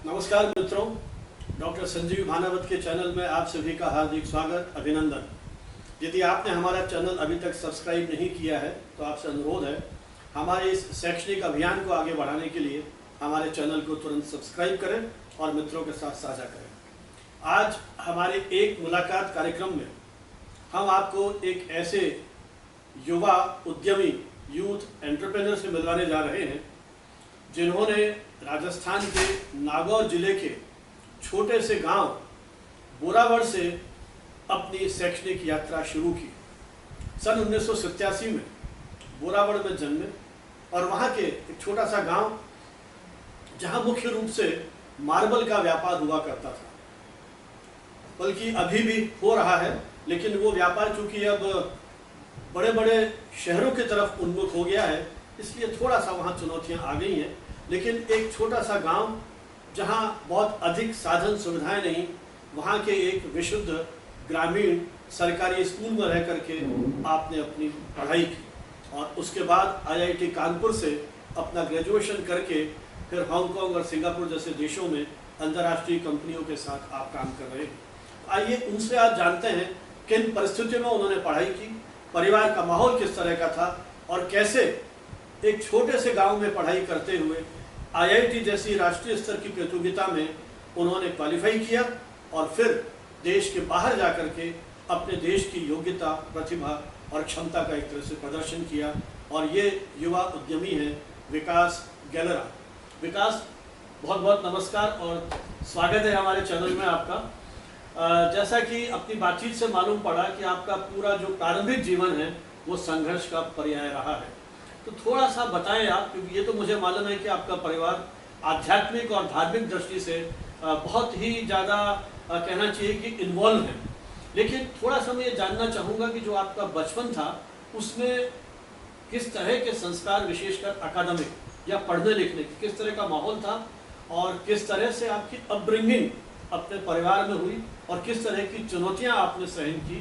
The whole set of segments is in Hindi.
नमस्कार मित्रों, डॉक्टर संजीव भानावत के चैनल में आप सभी का हार्दिक स्वागत, अभिनंदन। यदि आपने हमारा चैनल अभी तक सब्सक्राइब नहीं किया है तो आपसे अनुरोध है, हमारे इस शैक्षणिक अभियान को आगे बढ़ाने के लिए हमारे चैनल को तुरंत सब्सक्राइब करें और मित्रों के साथ साझा करें। आज हमारे एक मुलाकात कार्यक्रम में हम आपको एक ऐसे युवा उद्यमी, यूथ एंटरप्रेन्योर से मिलवाने जा रहे हैं जिन्होंने राजस्थान के नागौर जिले के छोटे से गांव बोरावड़ से अपनी शैक्षणिक यात्रा शुरू की। सन 1987 में बोरावड़ में जन्मे और वहां के एक छोटा सा गांव जहां मुख्य रूप से मार्बल का व्यापार हुआ करता था, बल्कि अभी भी हो रहा है, लेकिन वो व्यापार चूंकि अब बड़े बड़े शहरों की तरफ उन्मुख हो गया है, इसलिए थोड़ा सा वहाँ चुनौतियाँ आ गई हैं। लेकिन एक छोटा सा गांव जहाँ बहुत अधिक साधन सुविधाएं नहीं, वहाँ के एक विशुद्ध ग्रामीण सरकारी स्कूल में रह करके आपने अपनी पढ़ाई की और उसके बाद IIT कानपुर से अपना ग्रेजुएशन करके फिर हांगकांग और सिंगापुर जैसे देशों में अंतर्राष्ट्रीय कंपनियों के साथ आप काम कर रहे हैं। आइए उनसे आज जानते हैं किन परिस्थितियों में उन्होंने पढ़ाई की, परिवार का माहौल किस तरह का था और कैसे एक छोटे से गांव में पढ़ाई करते हुए IIT जैसी राष्ट्रीय स्तर की प्रतियोगिता में उन्होंने क्वालिफाई किया और फिर देश के बाहर जाकर के अपने देश की योग्यता, प्रतिभा और क्षमता का एक तरह से प्रदर्शन किया। और ये युवा उद्यमी हैं विकास गेलरा। विकास, बहुत बहुत नमस्कार और स्वागत है हमारे चैनल में आपका। जैसा कि अपनी बातचीत से मालूम पड़ा कि आपका पूरा जो प्रारंभिक जीवन है वो संघर्ष का पर्याय रहा है, तो थोड़ा सा बताएं आप, क्योंकि ये तो मुझे मालूम है कि आपका परिवार आध्यात्मिक और धार्मिक दृष्टि से बहुत ही ज़्यादा कहना चाहिए कि इन्वॉल्व है, लेकिन थोड़ा सा मैं ये जानना चाहूँगा कि जो आपका बचपन था उसमें किस तरह के संस्कार, विशेषकर अकादमिक या पढ़ने लिखने की, किस तरह का माहौल था और किस तरह से आपकी अपब्रिंगिंग अपने परिवार में हुई और किस तरह की चुनौतियाँ आपने सहन की।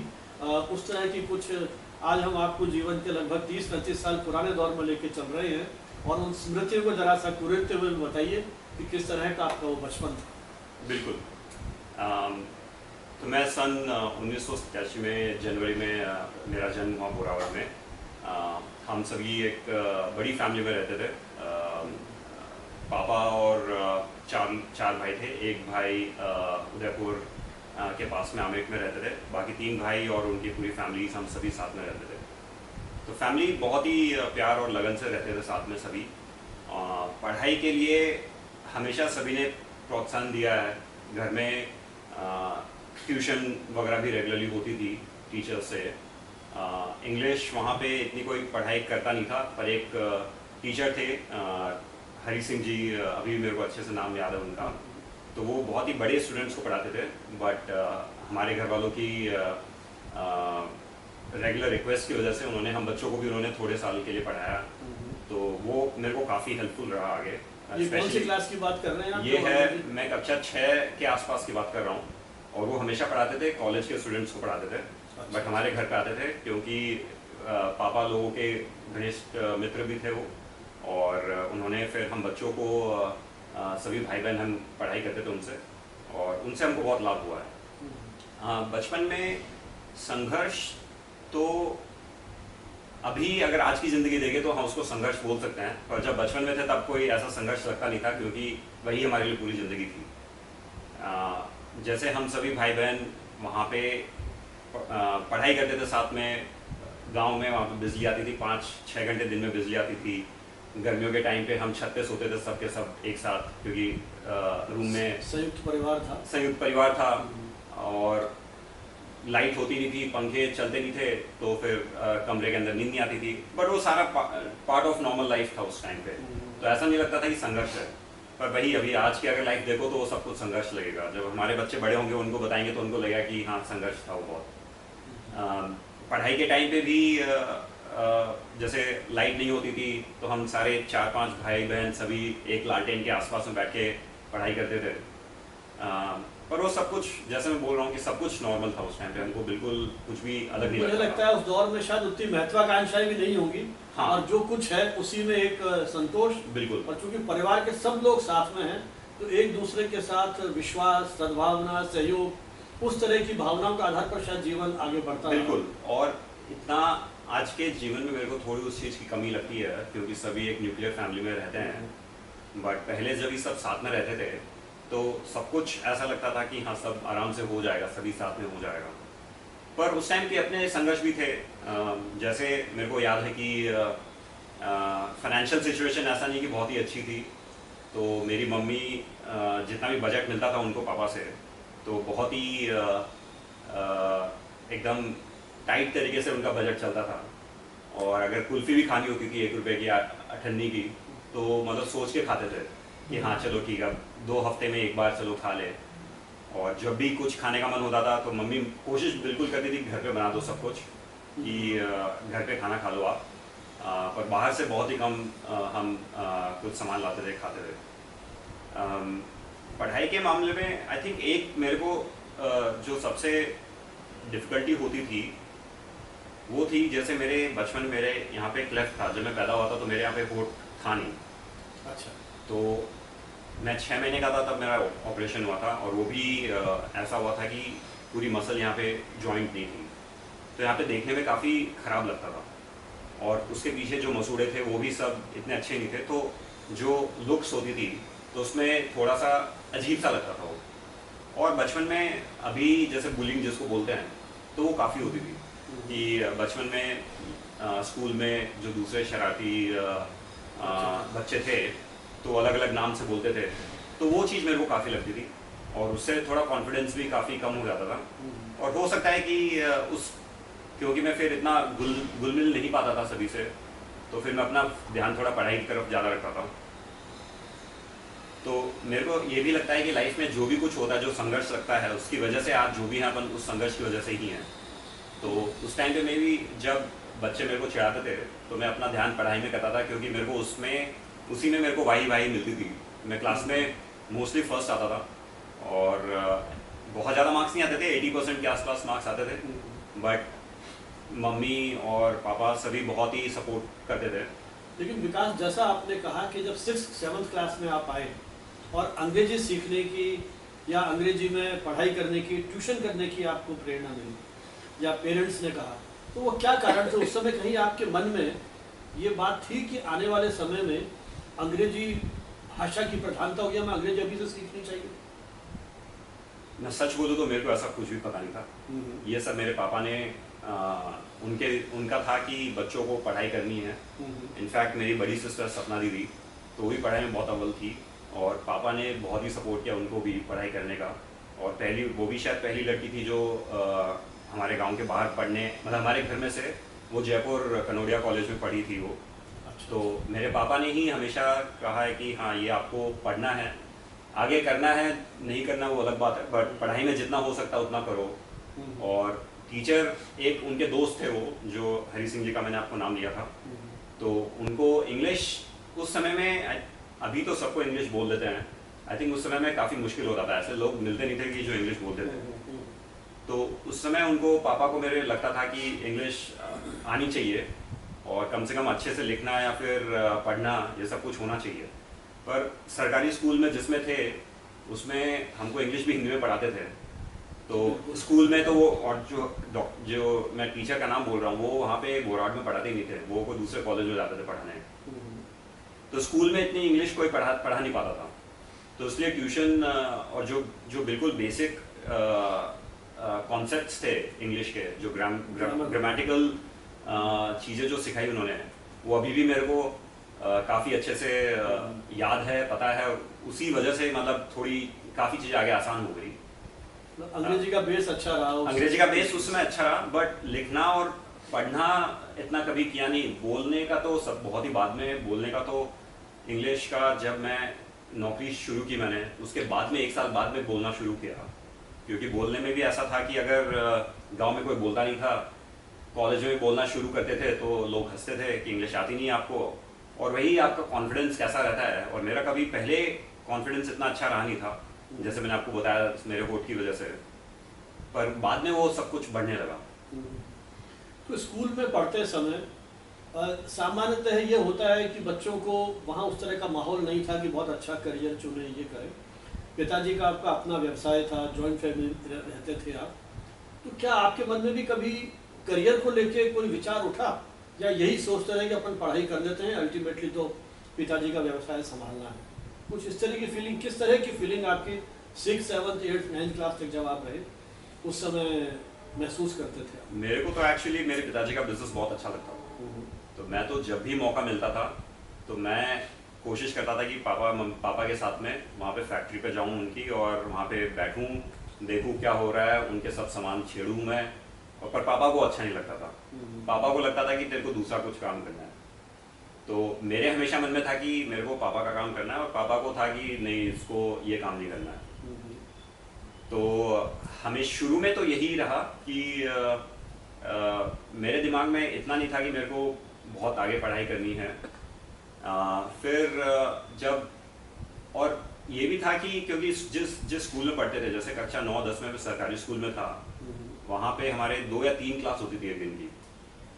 उस तरह की कुछ आज हम आपको जीवन के लगभग 30-35 साल पुराने दौर में लेके चल रहे हैं और उन स्मृतियों को जरा सा कुरेदते हुए बताइए कि किस तरह का आपका वो बचपन था। बिल्कुल। तो मैं सन 1987 में जनवरी में मेरा जन्म हुआ बोरावड़ में। हम सभी एक बड़ी फैमिली में रहते थे। पापा और चार भाई थे। एक भाई उदयपुर के पास में आमेर में रहते थे, बाकी 3 भाई और उनकी पूरी फैमिली, हम सभी साथ में रहते थे। तो फैमिली बहुत ही प्यार और लगन से रहते थे साथ में सभी। पढ़ाई के लिए हमेशा सभी ने प्रोत्साहन दिया है। घर में ट्यूशन वगैरह भी रेगुलरली होती थी टीचर से। इंग्लिश वहाँ पे इतनी कोई पढ़ाई करता नहीं था, पर एक टीचर थे हरी सिंह जी, अभी मेरे को अच्छे से नाम याद है उनका, तो वो बहुत ही बड़े स्टूडेंट्स को पढ़ाते थे। बट हमारे घर वालों की रेगुलर रिक्वेस्ट की वजह से हम बच्चों को भी उन्होंने थोड़े साल के लिए पढ़ाया, तो वो मेरे को काफ़ी हेल्पफुल रहा आगे। ये कौन सी क्लास की बात कर रहे हैं आप? ये है, मैं कक्षा 6 के आसपास की बात कर रहा हूँ। और वो हमेशा पढ़ाते थे, कॉलेज के स्टूडेंट्स को पढ़ाते थे। अच्छा। बट हमारे घर पे आते थे क्योंकि पापा लोगों के घनिष्ठ मित्र भी थे वो, और उन्होंने फिर हम बच्चों को सभी भाई बहन हम पढ़ाई करते थे उनसे, और उनसे हमको बहुत लाभ हुआ है। बचपन में संघर्ष तो अभी अगर आज की ज़िंदगी देखें तो हम उसको संघर्ष बोल सकते हैं, पर जब बचपन में थे तब कोई ऐसा संघर्ष लगता नहीं था, क्योंकि वही हमारे लिए पूरी ज़िंदगी थी। जैसे हम सभी भाई बहन वहाँ पे पढ़ाई करते थे साथ में, गांव में वहाँ पे बिजली आती थी, 5-6 घंटे दिन में बिजली आती थी। गर्मियों के टाइम पे हम छत पे सोते थे सब के सब एक साथ, क्योंकि रूम में संयुक्त परिवार था और लाइट होती नहीं थी, पंखे चलते नहीं थे, तो फिर कमरे के अंदर नींद नहीं आती थी। बट वो सारा पार्ट ऑफ नॉर्मल लाइफ था उस टाइम पे, तो ऐसा नहीं लगता था कि संघर्ष है। पर वही अभी आज की अगर लाइफ देखो तो वो सब कुछ संघर्ष लगेगा। जब हमारे बच्चे बड़े होंगे उनको बताएंगे तो उनको लगेगा कि हाँ संघर्ष था वो बहुत। पढ़ाई के टाइम पे भी जैसे लाइट नहीं होती थी तो हम सारे 4-5 भाई बहन सभी एक लालटेन के आसपास में बैठ के पढ़ाई करते थे। पर वो सब कुछ, जैसे मैं बोल रहा हूँ कि सब कुछ नॉर्मल था उस टाइम पे, हमको बिल्कुल कुछ भी अलग नहीं मुझे लगता है उस दौर में शायद उतनी महत्वाकांक्षाएं भी नहीं होंगी। हाँ। और जो कुछ है उसी में एक संतोष। बिल्कुल। और चूंकि परिवार के सब लोग साथ में हैं तो एक दूसरे के साथ विश्वास, सद्भावना, सहयोग, उस तरह की भावनाओं के आधार पर शायद जीवन आगे बढ़ता है। बिल्कुल। और इतना आज के जीवन में मेरे को थोड़ी उस चीज़ की कमी लगती है, क्योंकि सभी एक न्यूक्लियर फैमिली में रहते हैं। बट पहले जब ये सब साथ में रहते थे तो सब कुछ ऐसा लगता था कि हाँ, सब आराम से हो जाएगा, सभी साथ में हो जाएगा। पर उस टाइम के अपने संघर्ष भी थे। जैसे मेरे को याद है कि फाइनेंशियल सिचुएशन ऐसा नहीं कि बहुत ही अच्छी थी। तो मेरी मम्मी जितना भी बजट मिलता था उनको पापा से, तो बहुत ही एकदम टाइट तरीके से उनका बजट चलता था। और अगर कुल्फ़ी भी खानी होती थी 1 रुपये की, अठन्नी की, तो मतलब सोच के खाते थे कि हाँ चलो ठीक है, 2 हफ्ते में एक बार चलो खा ले। और जब भी कुछ खाने का मन होता था तो मम्मी कोशिश बिल्कुल करती थी घर पे बना दो सब कुछ, कि घर पे खाना खा लो आप। पर बाहर से बहुत ही कम हम कुछ सामान लाते थे, खाते थे। पढ़ाई के मामले में आई थिंक एक मेरे को जो सबसे डिफ़िकल्टी होती थी वो थी, जैसे मेरे बचपन मेरे यहाँ पे क्लेफ्ट था। जब मैं पैदा हुआ था तो मेरे यहाँ पे होठ था नहीं। अच्छा। तो मैं 6 महीने का था तब मेरा ऑपरेशन हुआ था, और वो भी ऐसा हुआ था कि पूरी मसल यहाँ पे जॉइंट नहीं थी। तो यहाँ पे देखने में काफ़ी ख़राब लगता था, और उसके पीछे जो मसूड़े थे वो भी सब इतने अच्छे नहीं थे। तो जो लुक्स होती थी तो उसमें थोड़ा सा अजीब सा लगता था वो। और बचपन में अभी जैसे बुलिंग जिसको बोलते हैं, तो वो काफ़ी होती थी कि बचपन में स्कूल में जो दूसरे शरारती बच्चे थे तो अलग अलग नाम से बोलते थे, तो वो चीज़ मेरे को काफ़ी लगती थी, और उससे थोड़ा कॉन्फिडेंस भी काफ़ी कम हो जाता था। और हो सकता है कि क्योंकि मैं फिर इतना घुल मिल नहीं पाता था सभी से, तो फिर मैं अपना ध्यान थोड़ा पढ़ाई की तरफ ज़्यादा रखता था। तो मेरे को ये भी लगता है कि लाइफ में जो भी कुछ होता है, जो संघर्ष लगता है, उसकी वजह से आज जो भी हैं अपन उस संघर्ष की वजह से ही हैं। तो उस टाइम पे मैं भी, जब बच्चे मेरे को चिढ़ाते थे तो मैं अपना ध्यान पढ़ाई में करता था, क्योंकि मेरे को उसी में मेरे को वाही मिलती थी। मैं क्लास में मोस्टली फर्स्ट आता था, और बहुत ज़्यादा मार्क्स नहीं आते थे, 80% के आसपास मार्क्स आते थे। बट मम्मी और पापा सभी बहुत ही सपोर्ट करते थे। लेकिन विकास, जैसा आपने कहा कि जब 6th-7th क्लास में आप आए और अंग्रेजी सीखने की या अंग्रेजी में पढ़ाई करने की, ट्यूशन करने की आपको प्रेरणा मिली, या पेरेंट्स ने कहा, तो वो क्या कारण थे? उस समय कहीं आपके मन में ये बात थी कि आने वाले समय में अंग्रेजी भाषा की प्रधानता हो गया, मैं अंग्रेजी अभी से सीखनी चाहिए? मैं सच बोलूँ तो मेरे को ऐसा कुछ भी पता नहीं था। ये सब मेरे पापा ने उनका था कि बच्चों को पढ़ाई करनी है। इनफैक्ट मेरी बड़ी सिस्टर सपना दीदी, तो वो भी पढ़ाई में बहुत अव्वल थी, और पापा ने बहुत ही सपोर्ट किया उनको भी पढ़ाई करने का। और वो भी शायद पहली लड़की थी जो हमारे गांव के बाहर पढ़ने, मतलब हमारे घर में से, वो जयपुर कनोडिया कॉलेज में पढ़ी थी वो। तो मेरे पापा ने ही हमेशा कहा है कि हाँ, ये आपको पढ़ना है, आगे करना है, नहीं करना वो अलग बात है, बट पढ़ाई में जितना हो सकता है उतना करो। और टीचर, एक उनके दोस्त थे वो, जो हरी सिंह जी का मैंने आपको नाम लिया था, तो उनको इंग्लिश उस समय में, अभी तो सबको इंग्लिश बोल देते हैं, आई थिंक उस समय में काफ़ी मुश्किल होता था, ऐसे लोग मिलते नहीं थे कि जो इंग्लिश बोलते थे। तो उस समय उनको, पापा को मेरे लगता था कि इंग्लिश आनी चाहिए, और कम से कम अच्छे से लिखना या फिर पढ़ना, ये सब कुछ होना चाहिए। पर सरकारी स्कूल में जिसमें थे, उसमें हमको इंग्लिश भी हिंदी में पढ़ाते थे। तो स्कूल में तो वो, और जो मैं टीचर का नाम बोल रहा हूँ, वो वहाँ पे बोराड में पढ़ाते ही नहीं थे, वो कोई दूसरे कॉलेज में जाते थे पढ़ाने। तो स्कूल में इतनी इंग्लिश कोई पढ़ा नहीं पाता था, तो इसलिए ट्यूशन और जो बिल्कुल बेसिक कॉन्सेप्ट्स थे इंग्लिश के, जो ग्रामेटिकल चीज़ें जो सिखाई उन्होंने, वो अभी भी मेरे को काफ़ी अच्छे से याद है, पता है। उसी वजह से मतलब थोड़ी काफ़ी चीज़ें आगे आसान हो गई। अंग्रेजी का बेस अच्छा रहा? अंग्रेजी का बेस उस समय अच्छा रहा, बट लिखना और पढ़ना इतना कभी किया नहीं। बोलने का तो सब बहुत ही बाद में, बोलने का तो इंग्लिश का जब मैं नौकरी शुरू की मैंने, उसके बाद में 1 साल बाद में बोलना शुरू किया। क्योंकि बोलने में भी ऐसा था कि अगर गांव में कोई बोलता नहीं था, कॉलेज में बोलना शुरू करते थे तो लोग हंसते थे कि इंग्लिश आती नहीं आपको, और वही आपका कॉन्फिडेंस कैसा रहता है। और मेरा कभी पहले कॉन्फिडेंस इतना अच्छा रहा नहीं था, जैसे मैंने आपको बताया मेरे होठ की वजह से, पर बाद में वो सब कुछ बढ़ने लगा। तो स्कूल में पढ़ते समय सामान्यतः ये होता है कि बच्चों को वहाँ उस तरह का माहौल नहीं था कि बहुत अच्छा करियर चुने, ये करें। पिताजी का आपका अपना व्यवसाय था, जॉइंट फैमिली रहते थे आप, तो क्या आपके मन में भी कभी करियर को लेके कोई विचार उठा, या यही सोचते रहे कि अपन पढ़ाई कर लेते हैं, अल्टीमेटली तो पिताजी का व्यवसाय संभालना है? कुछ इस तरह की फीलिंग, किस तरह की फीलिंग आपकी 6, 7, 8, 9 क्लास तक जब आप रहे उस समय महसूस करते थे आप? मेरे को तो एक्चुअली मेरे पिताजी का बिजनेस बहुत अच्छा लगता था। तो मैं तो जब भी मौका मिलता था तो मैं कोशिश करता था कि पापा के साथ में वहाँ पे फैक्ट्री पे जाऊँ उनकी, और वहाँ पे बैठूँ, देखूँ क्या हो रहा है, उनके सब सामान छेड़ूँ मैं। और पर पापा को अच्छा नहीं लगता था। पापा को लगता था कि तेरे को दूसरा कुछ काम करना है। तो मेरे हमेशा मन में था कि मेरे को पापा का काम करना है, और पापा को था कि नहीं, इसको ये काम नहीं करना है। तो हमें शुरू में तो यही रहा कि मेरे दिमाग में इतना नहीं था कि मेरे को बहुत आगे पढ़ाई करनी है। फिर जब, और ये भी था कि क्योंकि जिस स्कूल में पढ़ते थे, जैसे कक्षा 9-10 में सरकारी स्कूल में था, वहाँ पे हमारे 2 या 3 क्लास होती थी एक दिन की,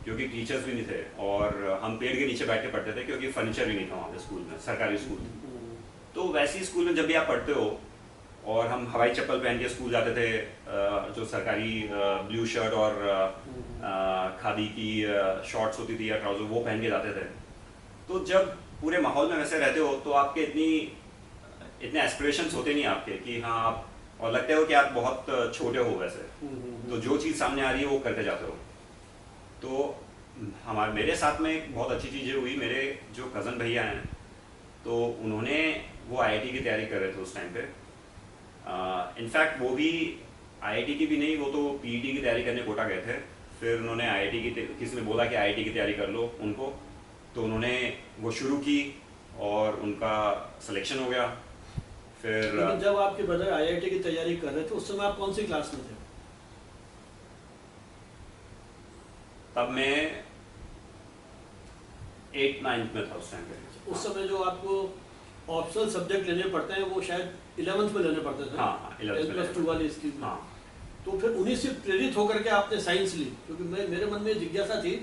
क्योंकि टीचर्स भी नहीं थे, और हम पेड़ के नीचे बैठ के पढ़ते थे क्योंकि फर्नीचर भी नहीं था वहाँ पे स्कूल में, सरकारी स्कूल। तो वैसे ही स्कूल में जब भी आप पढ़ते हो, और हम हवाई चप्पल पहन के स्कूल जाते थे, जो सरकारी ब्लू शर्ट और खादी की शॉर्ट्स होती थी या ट्राउजर, वो पहन के जाते थे। तो जब पूरे माहौल में वैसे रहते हो तो आपके इतने एस्पिरेशंस होते नहीं आपके कि हाँ आप, और लगते हो कि आप बहुत छोटे हो वैसे, तो जो चीज़ सामने आ रही है वो करते जाते हो। तो मेरे साथ में एक बहुत अच्छी चीज़ें हुई। मेरे जो कज़न भैया हैं, तो उन्होंने, वो आईआईटी की तैयारी कर रहे थे उस टाइम पे। इनफैक्ट वो भी आईआईटी की भी नहीं, वो तो पीईटी की तैयारी करने कोटा गए थे। फिर उन्होंने आईआईटी की, किसी ने बोला कि आईआईटी की तैयारी कर लो उनको, तो उन्होंने वो शुरू की और उनका सिलेक्शन हो गया। फिर लेकिन जब आपके ब्रदर आईआईटी की तैयारी कर रहे थे उस समय आप कौन सी क्लास में थे? तब मैं 8-9 में था उस टाइम पे। उस समय जो आपको ऑप्शनल सब्जेक्ट लेने पड़ते हैं वो शायद 11th में लेने पड़ते थे। हाँ, 11th में +2 वाली स्कीम में। हाँ। तो फिर उन्हीं से प्रेरित होकर के आपने साइंस ली? क्योंकि मेरे मन में जिज्ञासा थी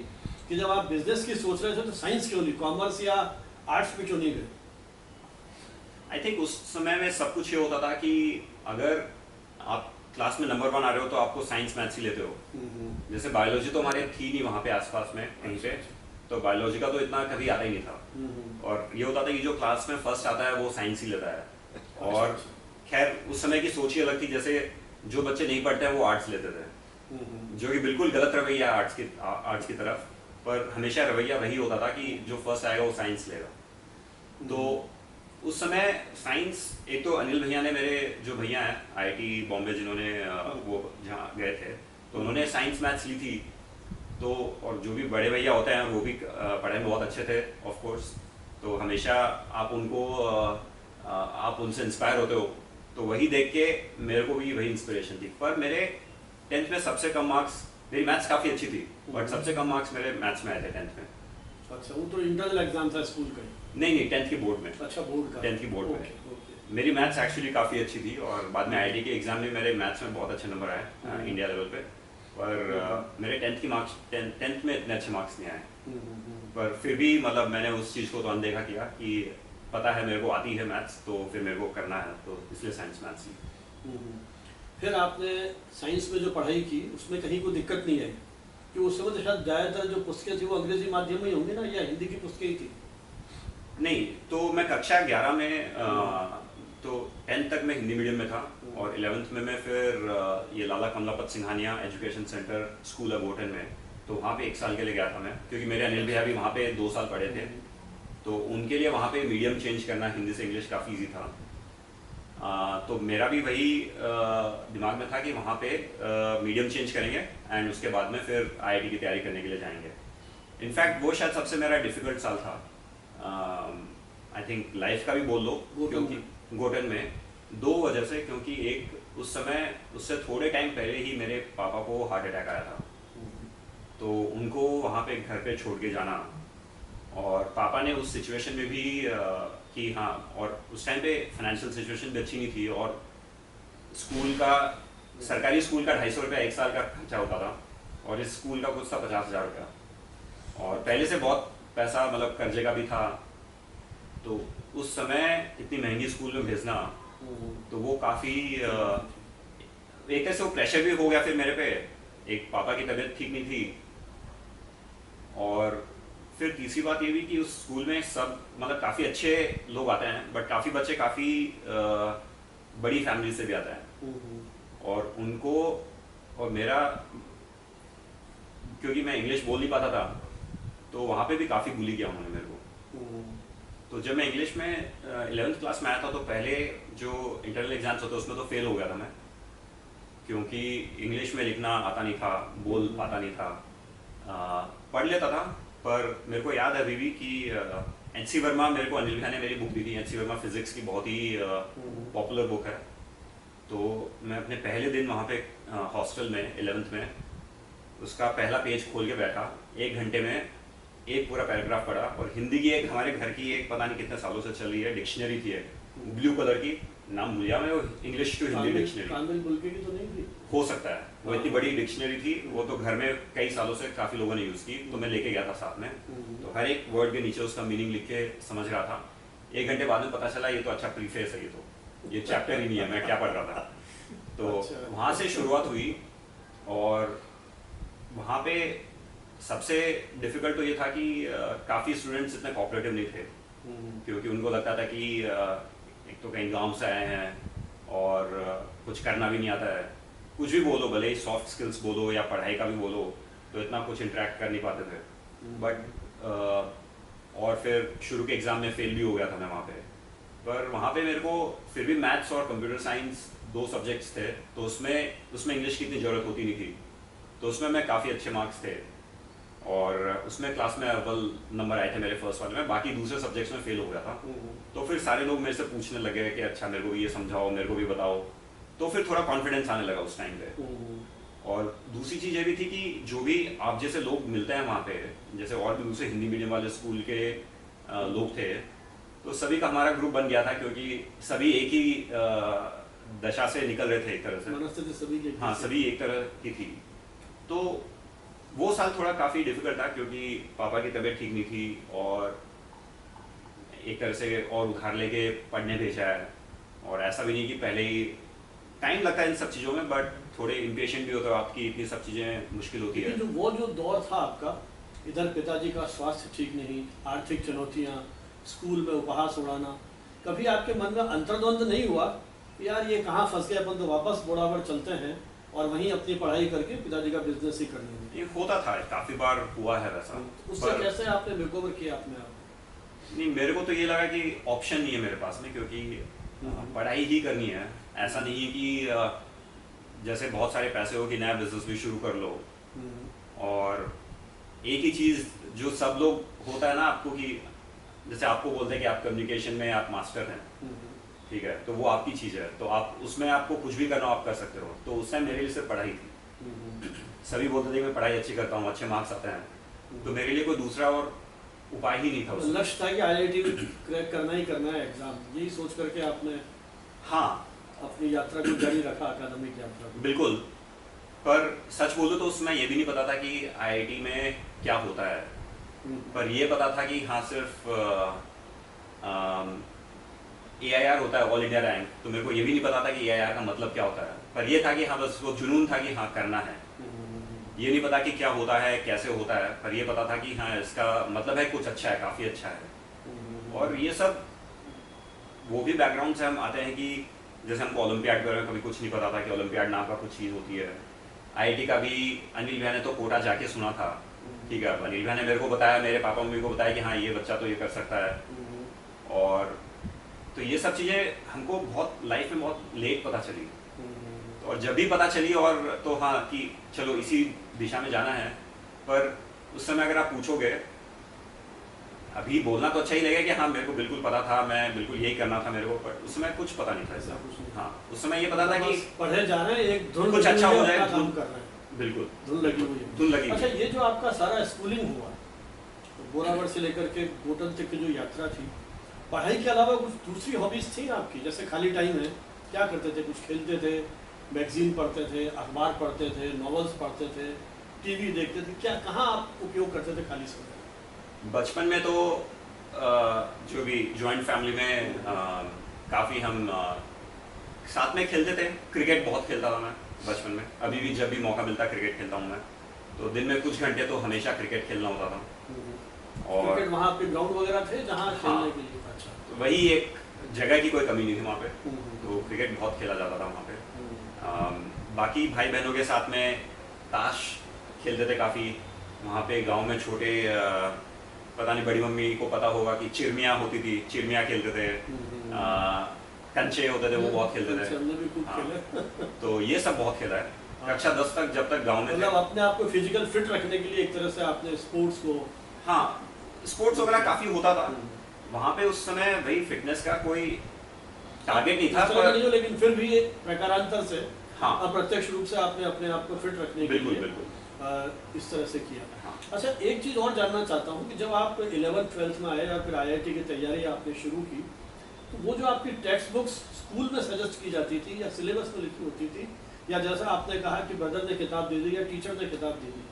कि जब आप बिजनेस की सोच रहे थे तो साइंस क्यों ली, कॉमर्स या आर्ट्स में क्यों नहीं गए? आई थिंक उस समय में सब कुछ ये होता था कि अगर आप क्लास में नंबर 1 आ रहे हो तो आपको साइंस मैथ्स ही लेते हो। जैसे बायोलॉजी तो हमारे थी नहीं वहाँ पे आसपास में कहीं पे, तो बायोलॉजी का तो इतना कभी आता ही नहीं था। और ये होता था कि जो क्लास में फर्स्ट आता है वो साइंस ही लेता है। और खैर उस समय की सोच ही अलग थी, जैसे जो बच्चे नहीं पढ़ते हैं वो आर्ट्स लेते थे, जो कि बिल्कुल गलत रवैया आर्ट्स की तरफ। पर हमेशा रवैया वही होता था कि जो फर्स्ट आएगा वो साइंस लेगा। तो उस समय साइंस, एक तो अनिल भैया ने, मेरे जो भैया हैं आईआईटी बॉम्बे जिन्होंने वो जहाँ गए थे, तो उन्होंने साइंस मैथ्स ली थी। तो और जो भी बड़े भैया होते हैं वो भी पढ़ाई में बहुत अच्छे थे ऑफ कोर्स। तो हमेशा आप उनसे इंस्पायर होते हो, तो वही देख के मेरे को भी वही इंस्पिरेशन थी। पर मेरे 10th में सबसे कम मार्क्स, मेरी मैथ्स काफ़ी अच्छी थी बट सबसे कम मार्क्स मेरे मैथ्स में आए थे 10th में। अच्छा, वो तो इंटरनल एग्जाम था स्कूल का? नहीं, 10th की बोर्ड में। अच्छा, बोर्ड का? 10th की बोर्ड में मेरी मैथ्स एक्चुअली काफ़ी अच्छी थी, और बाद में आईआईटी के एग्जाम में मेरे मैथ्स में बहुत अच्छे नंबर आए इंडिया लेवल पे। पर मेरे 10th में इतने अच्छे मार्क्स नहीं आए। पर फिर भी मतलब मैंने उस चीज़ को तो अनदेखा किया कि पता है मेरे को आती है मैथ्स, तो फिर मेरे को करना है, तो इसलिए साइंस मैथ्स ली। फिर आपने साइंस में जो पढ़ाई की उसमें कहीं कोई दिक्कत नहीं आई? कि उस समय तो शायद ज़्यादातर जो पुस्तकें थी वो अंग्रेजी माध्यम में ही होंगी ना, या हिंदी की पुस्तकें ही थी? नहीं, तो मैं कक्षा 11 में तो 10th तक मैं हिंदी मीडियम में था, और 11th में मैं फिर ये लाला कमलापत सिंघानिया एजुकेशन सेंटर स्कूल है गोटन में, तो वहाँ पे 1 साल के लिए गया था मैं, क्योंकि मेरे अनिल भैया भी वहाँ पे 2 साल पढ़े थे। तो उनके लिए वहाँ पे मीडियम चेंज करना हिंदी से इंग्लिश काफ़ी ईजी था। तो मेरा भी वही दिमाग में था कि वहाँ पे मीडियम चेंज करेंगे एंड उसके बाद में फिर आईआईटी की तैयारी करने के लिए जाएंगे। इनफैक्ट वो शायद सबसे मेरा डिफ़िकल्ट साल था, आई थिंक लाइफ का भी बोल लो, क्योंकि गोटन में 2 वजह से। क्योंकि एक, उस समय उससे थोड़े टाइम पहले ही मेरे पापा को हार्ट अटैक आया था, तो उनको वहाँ पे घर पे छोड़ के जाना, और पापा ने उस सिचुएशन में भी कि हाँ, और उस टाइम पे फाइनेंशियल सिचुएशन भी अच्छी नहीं थी, और स्कूल का, सरकारी स्कूल का 250 रुपया 1 साल का खर्चा होता था, और इस स्कूल का कुछ था 50,000 रुपया, और पहले से बहुत पैसा मतलब कर्जे का भी था। तो उस समय इतनी महंगी स्कूल में भेजना तो वो काफ़ी एक तरह से वो प्रेशर भी हो गया फिर मेरे पे। एक पापा की तबीयत ठीक नहीं थी, और फिर तीसरी बात ये भी कि उस स्कूल में सब मतलब काफ़ी अच्छे लोग आते हैं, बट काफ़ी बच्चे काफ़ी बड़ी फैमिली से भी आते हैं, और उनको और मेरा, क्योंकि मैं इंग्लिश बोल नहीं पाता था, तो वहाँ पे भी काफ़ी बुली किया उन्होंने मेरे को। तो जब मैं इंग्लिश में 11th क्लास में आया था, तो पहले जो इंटरनल एग्जाम्स होते उसमें तो फेल हो गया था मैं, क्योंकि इंग्लिश में लिखना आता नहीं था, बोल पाता नहीं था। पढ़ लेता था, पर मेरे को याद है अभी भी कि एच सी वर्मा, मेरे को अनिल भैया ने मेरी बुक दी थी, एच सी वर्मा फिजिक्स की, बहुत ही पॉपुलर बुक है। तो मैं अपने पहले दिन वहाँ पे हॉस्टल में 11th में उसका पहला पेज खोल के बैठा, 1 घंटे में एक पूरा पैराग्राफ पढ़ा, और हिंदी की एक हमारे घर की एक पता नहीं कितने सालों से चल रही है डिक्शनरी थी, एक ब्लू कलर की, नाम भूल गया मैं, English to Hindi dictionary, Camille Bulcke की तो नहीं थी? हो सकता है, वो इतनी बड़ी डिक्शनरी थी, वो तो घर में कई सालों से काफ़ी लोगों ने यूज़ की, तो मैं लेके गया था साथ में। तो हर एक वर्ड के नीचे उसका मीनिंग लिख के समझ रहा था। 1 घंटे बाद में पता चला ये तो अच्छा प्रीफेस है, ये चैप्टर ही नहीं है, मैं क्या पढ़ रहा था। तो वहाँ से शुरुआत हुई, और वहाँ पे सबसे डिफ़िकल्ट तो ये था कि काफ़ी स्टूडेंट्स इतने कोऑपरेटिव नहीं थे, क्योंकि उनको लगता था कि एक तो कहीं गांव से आए हैं, और कुछ करना भी नहीं आता है, कुछ भी बोलो, भले ही सॉफ्ट स्किल्स बोलो या पढ़ाई का भी बोलो, तो इतना कुछ इंटरेक्ट कर नहीं पाते थे। बट और फिर शुरू के एग्ज़ाम में फेल भी हो गया था मैं वहाँ पे, पर वहाँ पे मेरे को फिर भी मैथ्स और कंप्यूटर साइंस 2 सब्जेक्ट्स थे, तो उसमें इंग्लिश की इतनी ज़रूरत होती नहीं थी, तो उसमें मैं काफ़ी अच्छे मार्क्स थे, और उसमें क्लास में अव्वल नंबर आए थे मेरे फर्स्ट वाले में। बाकी दूसरे सब्जेक्ट्स में फेल हो गया था। तो फिर सारे लोग मेरे से पूछने लगे कि अच्छा मेरे को ये समझाओ, मेरे को भी बताओ, तो फिर थोड़ा कॉन्फिडेंस आने लगा उस टाइम पे। और दूसरी चीज़ ये भी थी कि जो भी आप जैसे लोग मिलते हैं वहाँ पे, जैसे और भी दूसरे हिंदी मीडियम वाले स्कूल के लोग थे, तो सभी का हमारा ग्रुप बन गया था, क्योंकि सभी एक ही दशा से निकल रहे थे एक तरह से, मनस्थिति सभी की, हाँ सभी एक तरह की थी। तो वो साल थोड़ा काफ़ी डिफिकल्ट था, क्योंकि पापा की तबीयत ठीक नहीं थी, और एक तरह से और उधार लेके पढ़ने भेजा है, और ऐसा भी नहीं कि पहले ही टाइम लगता है इन सब चीज़ों में, बट थोड़े इम्पेशेंट भी होते हो आपकी, इतनी सब चीज़ें मुश्किल होती है। जो दौर था आपका, इधर पिताजी का स्वास्थ्य ठीक नहीं, आर्थिक चुनौतियाँ, स्कूल में उपहास उड़ाना, कभी आपके मन में अंतर्द्वंद नहीं हुआ कि यार ये कहाँ फंस गए, अपन तो वापस बोरावर चलते हैं और वहीं अपनी पढ़ाई करके पिताजी का बिजनेस ही कर लेंगे? ये होता था, काफ़ी बार हुआ है वैसा। उससे कैसे आपने रिकवर किया अपने आप? नहीं, मेरे को तो ये लगा कि ऑप्शन नहीं है मेरे पास में, क्योंकि पढ़ाई ही करनी है। ऐसा नहीं है कि जैसे बहुत सारे पैसे हो कि नया बिजनेस भी शुरू कर लो, और एक ही चीज़ जो सब लोग होता है ना आपको, कि जैसे आपको बोलते हैं कि आप कम्युनिकेशन में आप मास्टर हैं, ठीक है, तो वो आपकी चीज़ है, तो आप उसमें आपको कुछ भी करना आप कर सकते हो। तो उस टाइम मेरे लिए सिर्फ पढ़ाई थी। सभी बोलते थे कि मैं पढ़ाई अच्छी करता हूँ, अच्छे मार्क्स आते हैं, तो मेरे लिए कोई दूसरा और उपाय ही नहीं था। लक्ष्य था कि IIT क्रैक करना ही करना है एग्जाम, यही सोच करके आपने हाँ अपनी यात्रा को जारी रखा, अकादमिक यात्रा को? बिल्कुल, पर सच बोलूँ तो उसमें ये भी नहीं पता था कि IIT में क्या होता है, पर ये पता था कि हाँ सिर्फ AIR होता है, ऑल इंडिया रैंक, तो मेरे को ये भी नहीं पता था कि AIR का मतलब क्या होता है, पर ये था कि हाँ बस वो जुनून था कि हाँ करना है। ये नहीं पता कि क्या होता है, कैसे होता है, पर ये पता था कि हाँ इसका मतलब है कुछ अच्छा है, काफ़ी अच्छा है। और ये सब वो भी बैकग्राउंड से हम आते हैं कि जैसे हमको ओलंपियाड के बारे में कभी कुछ नहीं पता था कि ओलंपियाड नाम का कुछ चीज़ होती है। IIT का भी अनिल भैया ने तो कोटा जाके सुना था, ठीक है, अनिल भैया ने मेरे को बताया, मेरे पापा मम्मी को बताया कि हाँ ये बच्चा तो ये कर सकता है। और तो ये सब चीज़ें हमको बहुत लाइफ में बहुत लेट पता चली, और जब भी पता चली और तो हाँ कि चलो इसी दिशा में जाना है, पर उस समय अगर आप पूछोगे, अभी बोलना तो अच्छा ही लगेगा कि हाँ मेरे को बिल्कुल पता था, मैं बिल्कुल यही करना था मेरे को, पर उस समय कुछ पता नहीं था ऐसा। हाँ उस समय ये पता था कि पढ़े जा रहे हैं, एक धुन कुछ अच्छा हो जाए, काम कर रहे हैं, बिल्कुल धुन लगी हुई है, धुन लगी। अच्छा, ये जो आपका सारा स्कूलिंग हुआ, तो बोरावर से लेकर के बोटन तक की जो यात्रा थी, पढ़ाई के अलावा कुछ दूसरी हॉबीज थी आपकी? जैसे खाली टाइम है क्या करते थे? कुछ खेलते थे, मैगजीन पढ़ते थे, अखबार पढ़ते थे, नॉवेल्स पढ़ते थे, टीवी देखते थे, क्या कहाँ आप उपयोग करते थे खाली समय? बचपन में तो जो भी जॉइंट फैमिली में काफ़ी हम साथ में खेलते थे, क्रिकेट बहुत खेलता था मैं बचपन में, अभी भी जब भी मौका मिलता क्रिकेट खेलता हूँ मैं। तो दिन में कुछ घंटे तो हमेशा क्रिकेट खेलना होता था। और क्रिकेट वहाँ पे ग्राउंड वगैरह थे जहाँ हाँ, खेलने के लिए? अच्छा। तो वही एक जगह की कोई कमी नहीं थी वहाँ पे, तो क्रिकेट बहुत खेला जाता था वहाँ पे। बाकी भाई बहनों के साथ में ताश खेलते थे काफ़ी वहाँ पे गांव में। छोटे पता नहीं बड़ी मम्मी को पता होगा कि चिरमिया होती थी, चिरमिया खेलते थे। कंचे होते थे वो बहुत खेलते थे। हमने भी खूब हाँ, खेला। तो ये सब बहुत खेला है कक्षा 10 तक, जब तक गांव में थे। मतलब अपने आप को फिजिकल फिट रखने के लिए एक तरह से आपने स्पोर्ट्स को? हाँ, स्पोर्ट्स वगैरह काफ़ी होता था वहाँ पे उस समय। वही फिटनेस का कोई टारगेट नहीं था पर नहीं हो, लेकिन फिर भी एक प्रकारांतर से हाँ, अप्रत्यक्ष रूप से आपने अपने आप को फिट रखने के लिए इस तरह से किया। हाँ। अच्छा, एक चीज़ और जानना चाहता हूँ कि जब आप 11th-12th में आए या फिर IIT की तैयारी आपने शुरू की, तो वो जो आपकी टेक्स्ट बुक्स स्कूल में सजेस्ट की जाती थी या सिलेबस में लिखी होती थी, या जैसा आपने कहा कि ब्रदर ने किताब दे दी या टीचर ने किताब दे दी,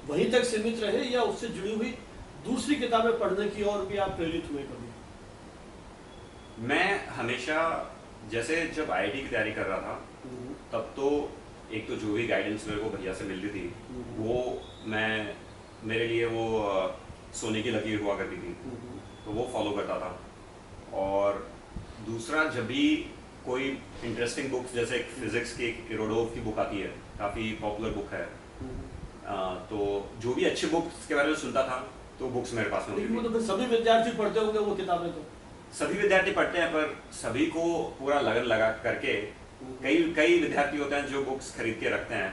वहीं तक सीमित रहे या उससे जुड़ी हुई दूसरी किताबें पढ़ने की और भी आप प्रेरित हुए कभी? मैं हमेशा जैसे जब IIT की तैयारी कर रहा था तब तो एक तो जो भी गाइडेंस मेरे को भैया से मिलती थी वो मैं मेरे लिए वो सोने की लकीर हुआ करती थी, तो वो फॉलो करता था। और दूसरा, जब भी कोई इंटरेस्टिंग बुक्स जैसे एक फिजिक्स की एक इरोडोव की बुक आती है, काफ़ी पॉपुलर बुक है, तो जो भी अच्छी बुक्स के बारे में सुनता था तो बुक्स मेरे पास में होती थी। तो फिर सभी विद्यार्थी पढ़ते होंगे वो किताबें? तो सभी विद्यार्थी पढ़ते हैं पर सभी को पूरा लगन लगा करके कई विद्यार्थी होते हैं जो बुक्स खरीद के रखते हैं,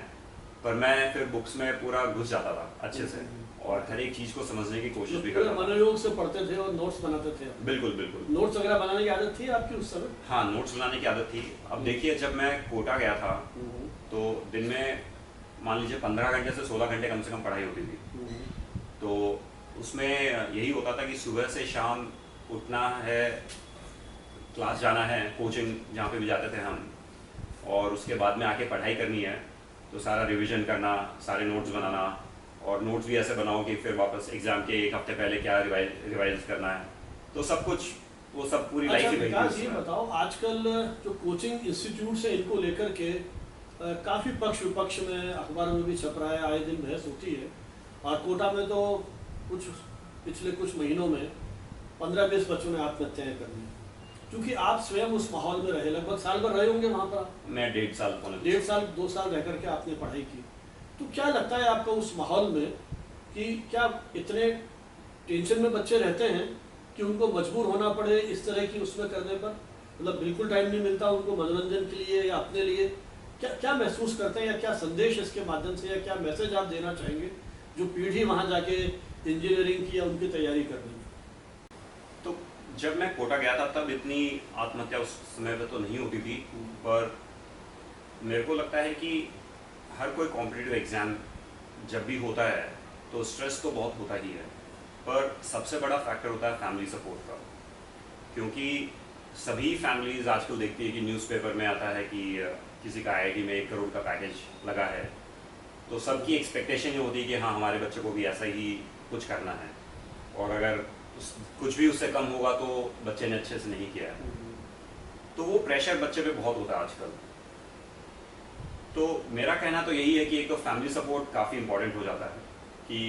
पर मैं फिर बुक्स में पूरा घुस जाता था अच्छे से और हर एक चीज़ को समझने की कोशिश भी करता था। मनोयोग से पढ़ते थे और नोट्स बनाते थे? बिल्कुल बिल्कुल। नोट्स वगैरह बनाने की आदत थी आपकी उस समय? हाँ, नोट्स बनाने की आदत थी। अब देखिए, जब मैं कोटा गया था तो दिन में मान लीजिए 15 घंटे से 16 घंटे कम से कम पढ़ाई होती थी। तो उसमें यही होता था कि सुबह से शाम उठना है, क्लास जाना है, कोचिंग जहाँ पे भी जाते थे हम, और उसके बाद में आके पढ़ाई करनी है। तो सारा रिवीजन करना, सारे नोट्स बनाना, और नोट्स भी ऐसे बनाओ कि फिर वापस एग्ज़ाम के एक हफ्ते पहले क्या रिवाइज करना है। तो सब कुछ वो सब पूरी लाइफ ही विकास, ये बताओ, आजकल जो कोचिंग इंस्टीट्यूट है इनको लेकर के काफ़ी पक्ष विपक्ष में अखबारों में भी छप रहा है, आए दिन बहस होती है। और कोटा में तो पिछले कुछ महीनों में 15-20 बच्चों ने आत्महत्याएं कर दी, क्योंकि आप स्वयं उस माहौल में रहे, लगभग साल भर रहे होंगे वहाँ पर। मैं 1.5 साल रह करके आपने पढ़ाई की। तो क्या लगता है आपको उस माहौल में कि क्या इतने टेंशन में बच्चे रहते हैं कि उनको मजबूर होना पड़े इस तरह की उसमें करने पर? मतलब बिल्कुल टाइम नहीं मिलता उनको मनोरंजन के लिए या अपने लिए? क्या महसूस करते हैं, या क्या संदेश इसके माध्यम से, या क्या मैसेज आप देना चाहेंगे जो पीढ़ी वहाँ जाके इंजीनियरिंग की या उनकी तैयारी करनी? तो जब मैं कोटा गया था तब इतनी आत्महत्या उस समय में तो नहीं होती थी, पर मेरे को लगता है कि हर कोई कॉम्पिटिटिव एग्ज़ाम जब भी होता है तो स्ट्रेस तो बहुत होता ही है, पर सबसे बड़ा फैक्टर होता है फैमिली सपोर्ट का। क्योंकि सभी फैमिलीज आजकल देखती है कि न्यूज़पेपर में आता है कि किसी का IIT में 1 करोड़ का पैकेज लगा है, तो सबकी एक्सपेक्टेशन ये होती है कि हाँ, हमारे बच्चे को भी ऐसा ही कुछ करना है, और अगर कुछ भी उससे कम होगा तो बच्चे ने अच्छे से नहीं किया है। तो वो प्रेशर बच्चे पे बहुत होता है आजकल। तो मेरा कहना तो यही है कि एक तो फैमिली सपोर्ट काफ़ी इम्पोर्टेंट हो जाता है कि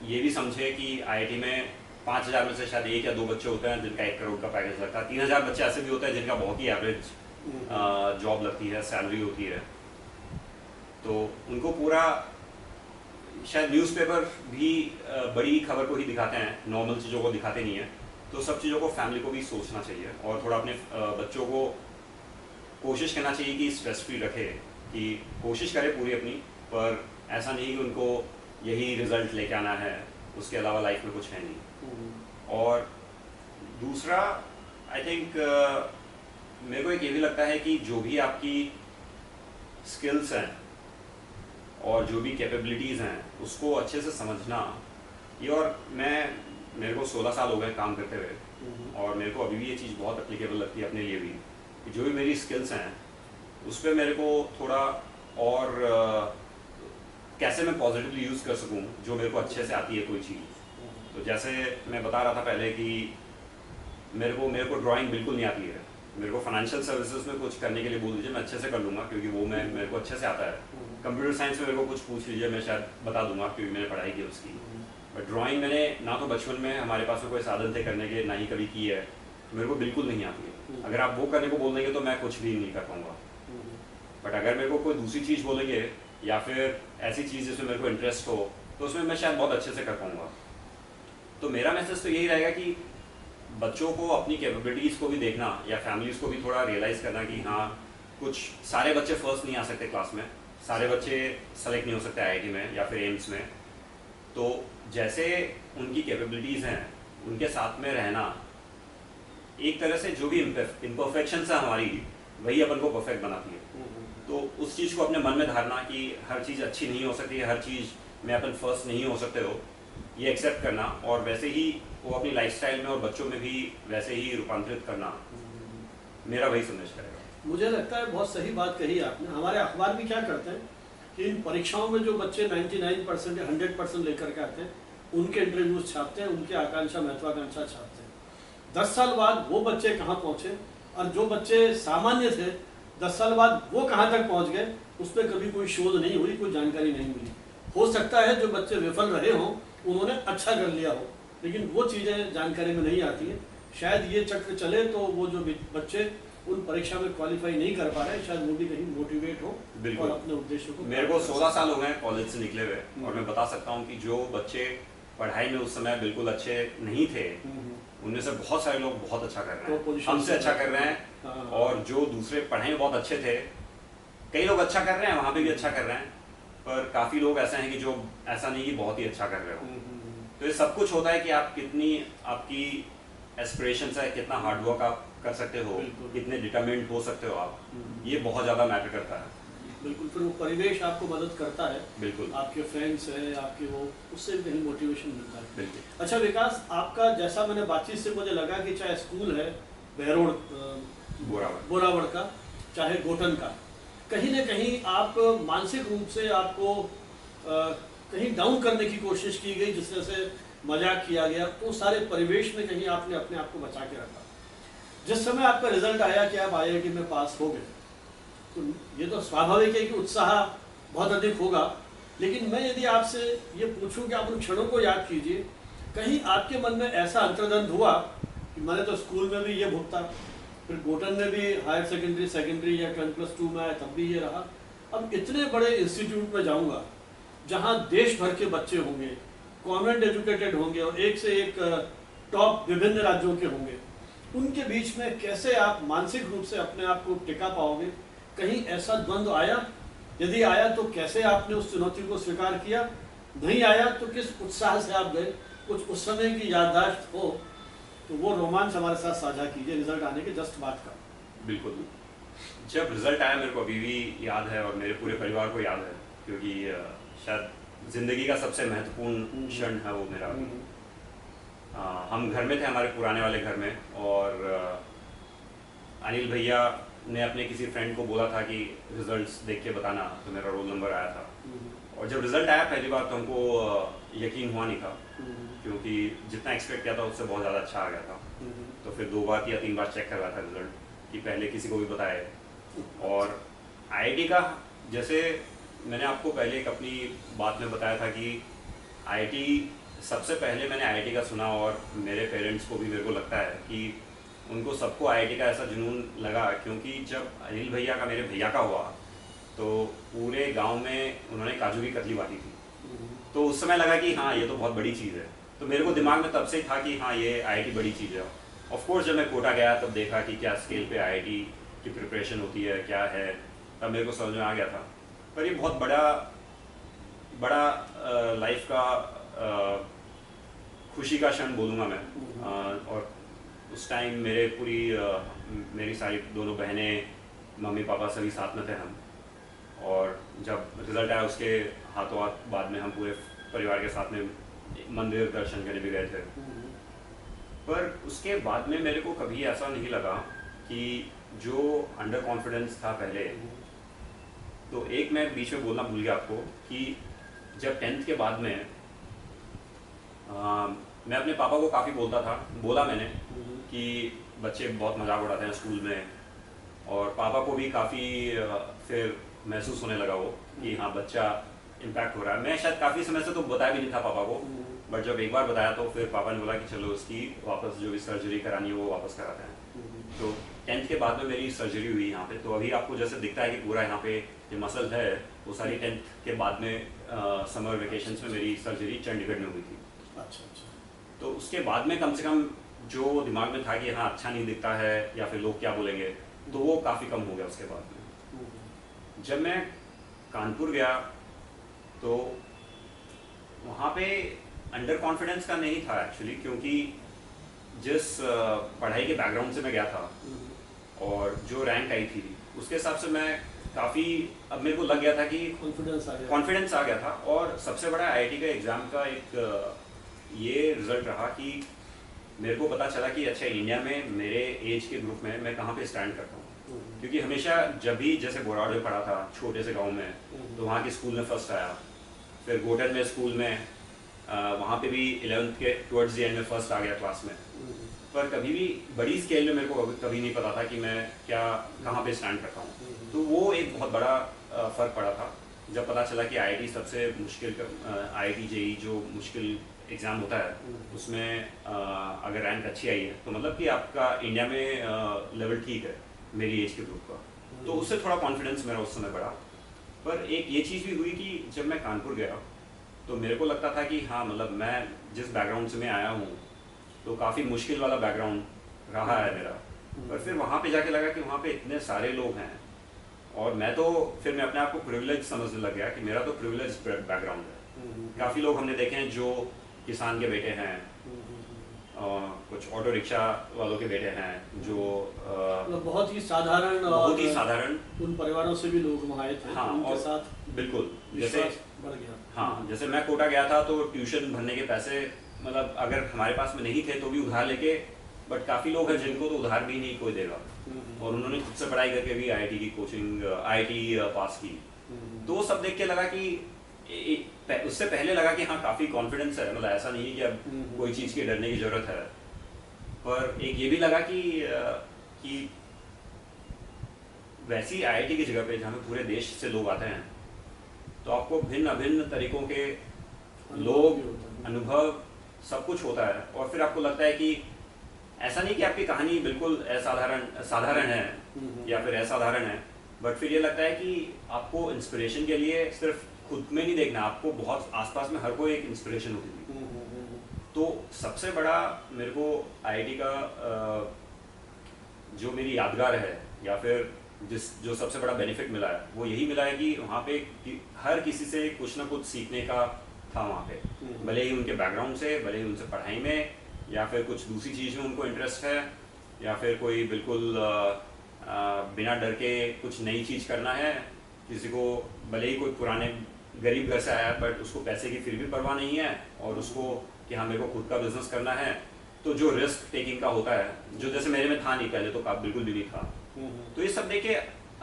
ये भी समझे कि IIT में 5,000 में से शायद 1 या 2 बच्चे होते हैं जिनका 1 करोड़ का पैकेज लगता है। 3,000 बच्चे ऐसे भी होते हैं जिनका बहुत ही एवरेज जॉब लगती है, सैलरी होती है। तो उनको पूरा शायद न्यूज़पेपर भी बड़ी खबर को ही दिखाते हैं, नॉर्मल चीज़ों को दिखाते नहीं है। तो सब चीज़ों को फैमिली को भी सोचना चाहिए और थोड़ा अपने बच्चों को कोशिश करना चाहिए कि स्ट्रेस फ्री रखे, कि कोशिश करे पूरी अपनी, पर ऐसा नहीं कि उनको यही रिजल्ट लेके आना है, उसके अलावा लाइफ में कुछ है नहीं। और दूसरा, आई थिंक मेरे को एक ये भी लगता है कि जो भी आपकी स्किल्स हैं और जो भी कैपेबिलिटीज़ हैं उसको अच्छे से समझना। ये, और मेरे को 16 साल हो गए काम करते हुए, और मेरे को अभी भी ये चीज़ बहुत एप्लीकेबल लगती है अपने लिए भी, कि जो भी मेरी स्किल्स हैं उस पर मेरे को थोड़ा और कैसे मैं पॉजिटिवली यूज़ कर सकूं जो मेरे को अच्छे से आती है कोई चीज़। तो जैसे मैं बता रहा था पहले कि मेरे को ड्राइंग बिल्कुल नहीं आती है, मेरे को फाइनेंशियल सर्विसेज में कुछ करने के लिए बोल दीजिए, मैं अच्छे से कर लूँगा क्योंकि वो मेरे को अच्छे से आता है। कंप्यूटर साइंस में मेरे को कुछ पूछ लीजिए, मैं शायद बता दूंगा क्योंकि मैंने पढ़ाई की उसकी। बट ड्राइंग मैंने ना तो बचपन में हमारे पास में कोई साधन थे करने के, ना ही कभी की है, तो मेरे को बिल्कुल नहीं आती है। अगर आप वो करने को बोल देंगे तो मैं कुछ भी नहीं कर पाऊँगा। बट अगर मेरे को कोई दूसरी चीज़ बोलेंगे या फिर ऐसी चीज़ जिसमें मेरे को इंटरेस्ट हो तो उसमें मैं शायद बहुत अच्छे से कर पाऊँगा। तो मेरा मैसेज तो यही रहेगा कि बच्चों को अपनी कैपेबिलिटीज़ को भी देखना या फैमिलीज़ को भी थोड़ा रियलाइज़ करना कि हाँ, कुछ सारे बच्चे फर्स्ट नहीं आ सकते क्लास में, सारे बच्चे सेलेक्ट नहीं हो सकते आईआईटी में या फिर एम्स में। तो जैसे उनकी कैपेबिलिटीज़ हैं उनके साथ में रहना, एक तरह से जो भी इम्परफेक्शंस है हमारी, वही अपन को परफेक्ट बनाती है। तो उस चीज़ को अपने मन में धारना कि हर चीज़ अच्छी नहीं हो सकती है, हर चीज़ में अपन फर्स्ट नहीं हो सकते हो, ये एक्सेप्ट करना और वैसे ही वो अपनी लाइफस्टाइल में और बच्चों में भी वैसे ही रूपांतरित करना, मेरा वही संदेश करेगा। मुझे लगता है बहुत सही बात कही आपने। हमारे अखबार भी क्या करते हैं कि इन परीक्षाओं में जो बच्चे 99% या 100% लेकर के आते हैं, उनके इंटरव्यूज छापते हैं, उनकी आकांक्षा महत्वाकांक्षा छापते हैं। 10 साल बाद वो बच्चे कहाँ पहुँचे और जो बच्चे सामान्य थे 10 साल बाद वो कहाँ तक पहुँच गए, उस पर कभी कोई शोध नहीं हुई, कोई जानकारी नहीं मिली। हो सकता है जो बच्चे विफल रहे हों उन्होंने अच्छा कर लिया हो, लेकिन वो चीज़ें जानकारी में नहीं आती हैं। शायद ये चक्र चले तो वो जो बच्चे उन परीक्षा में क्वालिफाई नहीं कर पा रहे हैं, शायद वो भी कहीं मोटिवेट हो और अपने उद्देश्यों को। मेरे को 16 साल हो गए कॉलेज से निकले हुए और मैं बता सकता हूँ कि जो बच्चे पढ़ाई में उस समय बिल्कुल अच्छे नहीं थे, उनमें से बहुत सारे लोग बहुत अच्छा कर रहे हैं, हमसे अच्छा कर रहे हैं। और जो दूसरे पढ़ाई में बहुत अच्छे थे, कई लोग अच्छा कर रहे हैं, वहाँ पे भी अच्छा कर रहे हैं, पर काफ़ी लोग ऐसे हैं कि जो ऐसा नहीं कि बहुत ही अच्छा कर रहे हो। तो ये सब कुछ होता है कि आप कितनी आपकी एस्पिरेशंस है, कितना हार्डवर्क आप कर सकते हो, कितने डिटरमिन्ड हो सकते हो आप, ये बहुत ज़्यादा मैटर करता है। बिल्कुल, फिर वो परिवेश आपको मदद करता है। बिल्कुल, आपके फ्रेंड्स हैं, आपके वो, उससे भी कहीं मोटिवेशन मिलता है। बिल्कुल। अच्छा विकास, आपका जैसा मैंने बातचीत से मुझे लगा कि चाहे स्कूल है बहरोड़ बोरावड़ का, चाहे गोटन का, कहीं ना कहीं आप मानसिक रूप से आपको कहीं डाउन करने की कोशिश की गई, जिस तरह से मजाक किया गया, तो सारे परिवेश में कहीं आपने अपने आप को बचा के रखा। जिस समय आपका रिजल्ट आया कि आप आईआईटी में पास हो गए, तो ये तो स्वाभाविक है कि उत्साह बहुत अधिक होगा, लेकिन मैं यदि आपसे ये पूछूं कि आप उन क्षणों को याद कीजिए, कहीं आपके मन में ऐसा अंतर्द्वंद हुआ कि मैंने तो स्कूल में भी ये भुगता, फिर गोटन में भी हायर सेकेंडरी या 10+2 में आया तब भी ये रहा, अब इतने बड़े इंस्टीट्यूट में जाऊंगा जहां देश भर के बच्चे होंगे, कॉन्वेंट एजुकेटेड होंगे और एक से एक टॉप विभिन्न राज्यों के होंगे, उनके बीच में कैसे आप मानसिक रूप से अपने आप को टिका पाओगे? कहीं ऐसा द्वंद्व आया? यदि आया तो कैसे आपने उस चुनौती को स्वीकार किया? नहीं आया तो किस उत्साह से आप गए? कुछ उस समय की याददाश्त हो तो वो रोमांच हमारे साथ साझा कीजिए, रिजल्ट आने के जस्ट बाद का। बिल्कुल, जब रिजल्ट आया मेरे को अभी भी याद है और मेरे पूरे परिवार को याद है, क्योंकि शायद जिंदगी का सबसे महत्वपूर्ण क्षण है वो मेरा। हम घर में थे, हमारे पुराने वाले घर में, और अनिल भैया ने अपने किसी फ्रेंड को बोला था कि रिजल्ट्स देख के बताना, तो मेरा रोल नंबर आया था। और जब रिजल्ट आया पहली बार तो हमको यकीन हुआ नहीं था, क्योंकि जितना एक्सपेक्ट किया था उससे बहुत ज़्यादा अच्छा आ गया था। तो फिर 2 बार या 3 बार चेक करवाया था रिजल्ट, कि पहले किसी को भी बताए। और आईआईटी का, जैसे मैंने आपको पहले एक अपनी बात में बताया था कि आईआईटी, सबसे पहले मैंने आईआईटी का सुना और मेरे पेरेंट्स को भी, मेरे को लगता है कि उनको सबको आईआईटी का ऐसा जुनून लगा, क्योंकि जब अनिल भैया का, मेरे भैया का हुआ, तो पूरे गांव में उन्होंने काजू की कतली बांटी थी। तो उस समय लगा कि हाँ, ये तो बहुत बड़ी चीज़ है। तो मेरे को दिमाग में तब से था कि हाँ, ये आईआईटी बड़ी चीज़ है। ऑफ कोर्स जब मैं कोटा गया तब देखा कि क्या स्केल पे आईआईटी की प्रिपरेशन होती है, क्या है, तब मेरे को समझ में आ गया था। पर ये बहुत बड़ा लाइफ का खुशी का क्षण बोलूँगा मैं। और उस टाइम मेरी सारी दोनों बहनें, मम्मी पापा सभी साथ में थे हम। और जब रिज़ल्ट आया उसके हाथों हाथ बाद में हम पूरे परिवार के साथ में मंदिर दर्शन करने भी गए थे। पर उसके बाद में मेरे को कभी ऐसा नहीं लगा कि जो अंडर कॉन्फिडेंस था पहले, तो एक मैं बीच में बोलना भूल गया आपको कि जब 10th के बाद में मैं अपने पापा को काफ़ी बोला मैंने कि बच्चे बहुत मजाक उड़ाते हैं स्कूल में, और पापा को भी काफ़ी फिर महसूस होने लगा वो कि हाँ बच्चा इम्पैक्ट हो रहा है। मैं शायद काफ़ी समय से तो बताया भी नहीं था पापा को, बट जब एक बार बताया तो फिर पापा ने बोला कि चलो उसकी वापस जो भी सर्जरी करानी है वो वापस कराते हैं। तो 10th के बाद में मेरी सर्जरी हुई यहाँ पे, तो अभी आपको जैसे दिखता है कि पूरा यहाँ पे जो मसल है वो सारी 10th के बाद में समर वेकेशंस में मेरी सर्जरी चंडीगढ़ में हुई थी। अच्छा अच्छा। तो उसके बाद में कम से कम जो दिमाग में था कि हाँ अच्छा नहीं दिखता है या फिर लोग क्या बोलेंगे, तो वो काफ़ी कम हो गया उसके बाद में। जब मैं कानपुर गया तो वहाँ पे अंडर कॉन्फिडेंस का नहीं था एक्चुअली, क्योंकि जिस पढ़ाई के बैकग्राउंड से मैं गया था और जो रैंक आई थी उसके हिसाब से मैं काफ़ी, अब मेरे को लग गया था कि कॉन्फिडेंस आ गया था। और सबसे बड़ा आईआईटी का एग्ज़ाम का एक ये रिज़ल्ट रहा कि मेरे को पता चला कि अच्छा इंडिया में मेरे एज के ग्रुप में मैं कहाँ पे स्टैंड करता हूँ। क्योंकि हमेशा जब भी जैसे बोराड़ में पढ़ा था छोटे से गांव में, तो वहाँ के स्कूल में फर्स्ट आया, फिर गोटन में स्कूल में वहाँ पे भी 11th के टुवर्ड्स द एंड में फर्स्ट आ गया क्लास में। पर कभी भी बड़ी स्केल में मेरे को कभी नहीं पता था कि मैं क्या कहाँ पे स्टैंड करता हूँ। तो वो एक बहुत बड़ा फ़र्क पड़ा था जब पता चला कि आईआईटी सबसे मुश्किल, आईआईटी जेईई जो मुश्किल एग्ज़ाम होता है उसमें अगर रैंक अच्छी आई है तो मतलब कि आपका इंडिया में लेवल ठीक है मेरी एज के ग्रुप का। तो उससे थोड़ा कॉन्फिडेंस मेरा उस समय बढ़ा। पर एक ये चीज़ भी हुई कि जब मैं कानपुर गया तो मेरे को लगता था कि हाँ मतलब मैं जिस बैकग्राउंड से मैं आया हूँ तो काफ़ी मुश्किल वाला बैकग्राउंड रहा है मेरा। पर फिर वहाँ पे जाके लगा कि वहाँ पे इतने सारे लोग हैं, और मैं अपने आप को प्रिविलेज समझने लग गया कि मेरा तो प्रिविलेज बैकग्राउंड है। काफ़ी लोग हमने देखे हैं जो किसान के बेटे हैं, कुछ ऑटो रिक्शा वालों के बेटे हैं, जो मतलब बहुत ही साधारण उन परिवारों से भी लोग वहाँ आए थे। हाँ, उनके और साथ बिल्कुल जैसे बढ़ गया। हाँ, जैसे मैं कोटा गया था तो ट्यूशन भरने के पैसे मतलब अगर हमारे पास में नहीं थे तो भी उधार लेके, बट काफ़ी लोग हैं जिनको तो उधार भी नहीं कोई देगा, और उन्होंने खुद से पढ़ाई करके भी आईआईटी की कोचिंग, आईआईटी पास की। तो वो सब देख के लगा कि उससे पहले लगा कि हाँ काफ़ी कॉन्फिडेंस है, मतलब ऐसा नहीं है कि अब कोई चीज़ की डरने की ज़रूरत है। पर एक ये भी लगा कि वैसी आईआईटी की जगह पे जहाँ पे पूरे देश से लोग आते हैं तो आपको भिन्न अभिन्न तरीकों के लोग, अनुभव, सब कुछ होता है। और फिर आपको लगता है कि ऐसा नहीं कि आपकी कहानी बिल्कुल साधारण है या फिर असाधारण है, बट फिर ये लगता है कि आपको इंस्पिरेशन के लिए सिर्फ खुद में नहीं देखना, आपको बहुत आसपास में हर कोई एक इंस्पिरेशन होती थी। तो सबसे बड़ा मेरे को आईआईटी का जो मेरी यादगार है या फिर जो सबसे बड़ा बेनिफिट मिला है वो यही मिला है कि वहाँ पे हर किसी से कुछ ना कुछ सीखने का था वहाँ पे, भले ही उनके बैकग्राउंड से, भले ही उनसे पढ़ाई में या फिर कुछ दूसरी चीज़ में उनको इंटरेस्ट है, या फिर कोई बिल्कुल बिना डर के कुछ नई चीज़ करना है। किसी को भले ही कोई पुराने गरीब घर से आया बट उसको पैसे की फिर भी परवाह नहीं है, और उसको कि हाँ मेरे को खुद का बिजनेस करना है, तो जो रिस्क टेकिंग का होता है जो जैसे मेरे में था नहीं पहले, तो बिल्कुल भी नहीं था। तो ये सब देखे,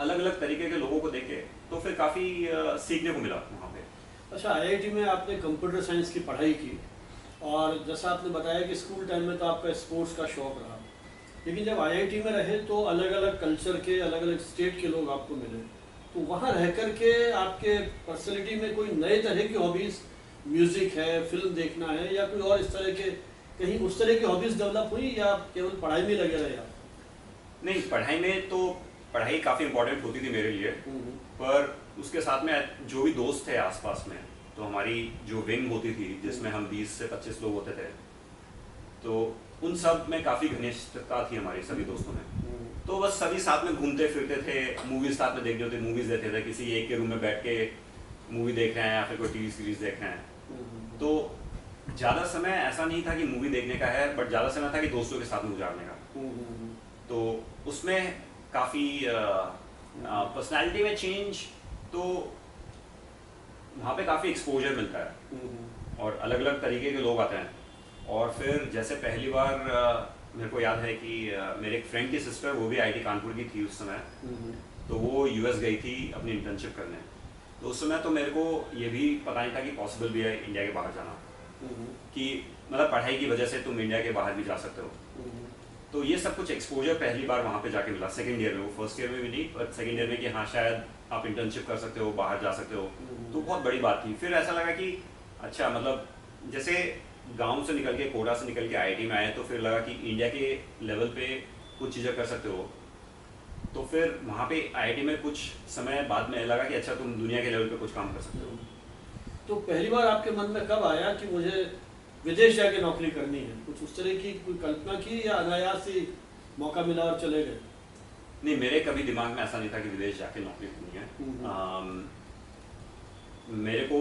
अलग अलग तरीके के लोगों को देखे, तो फिर काफ़ी सीखने को मिला वहाँ पे। अच्छा, आईआईटी में आपने कंप्यूटर साइंस की पढ़ाई की, और जैसा आपने बताया कि स्कूल टाइम में तो आपका स्पोर्ट्स का शौक रहा, लेकिन जब आईआईटी में रहे तो अलग अलग कल्चर के, अलग अलग स्टेट के लोग आपको मिले, तो वहाँ रह कर के आपके पर्सनैलिटी में कोई नए तरह की हॉबीज़, म्यूज़िक है, फिल्म देखना है, या कोई और इस तरह के कहीं उस तरह की हॉबीज़ डेवलप हुई, या केवल पढ़ाई में लगे रहे आप? नहीं, पढ़ाई में तो पढ़ाई काफ़ी इम्पोर्टेंट होती थी मेरे लिए, पर उसके साथ में जो भी दोस्त थे आसपास में, तो हमारी जो विंग होती थी जिसमें हम 20 से 25 लोग होते थे, तो उन सब में काफ़ी घनिष्ठता थी हमारी सभी दोस्तों में। तो बस सभी साथ में घूमते फिरते थे, मूवीज़ साथ में देखने होते, मूवीज़ देखते थे, किसी एक के रूम में बैठ के मूवी देख रहे हैं या फिर कोई टीवी सीरीज़ देख रहे हैं। तो ज़्यादा समय ऐसा नहीं था कि मूवी देखने का है, बट ज़्यादा समय था कि दोस्तों के साथ में गुजारने का। तो उसमें काफ़ी पर्सनालिटी में चेंज, तो वहाँ पे काफ़ी एक्सपोजर मिलता है और अलग अलग तरीके के लोग आते हैं। और फिर जैसे पहली बार मेरे को याद है कि मेरे एक फ्रेंड की सिस्टर, वो भी आईआईटी कानपुर की थी उस समय, तो वो यूएस गई थी अपनी इंटर्नशिप करने। तो उस समय तो मेरे को ये भी पता नहीं था कि पॉसिबल भी है इंडिया के बाहर जाना, कि मतलब पढ़ाई की वजह से तुम इंडिया के बाहर भी जा सकते हो। तो ये सब कुछ एक्सपोजर पहली बार वहाँ पे जाके मिला सेकंड ईयर में। वो फर्स्ट ईयर में भी नहीं, बट सेकंड ईयर में कि हाँ शायद आप इंटर्नशिप कर सकते हो, बाहर जा सकते हो, तो बहुत बड़ी बात थी। फिर ऐसा लगा कि अच्छा मतलब जैसे गांव से निकल के, कोटा से निकल के आईआईटी में आए, तो फिर लगा कि इंडिया के लेवल पे कुछ चीज़ें कर सकते हो। तो फिर वहाँ पे आईआईटी में कुछ समय बाद में लगा कि अच्छा तुम दुनिया के लेवल पे कुछ काम कर सकते हो। तो पहली बार आपके मन में कब आया कि मुझे विदेश जाके नौकरी करनी है? कुछ उस तरह की कोई कल्पना की या अनायास ही मौका मिला और चले गए? नहीं, मेरे कभी दिमाग में ऐसा नहीं था कि विदेश जाके नौकरी करनी है। मेरे को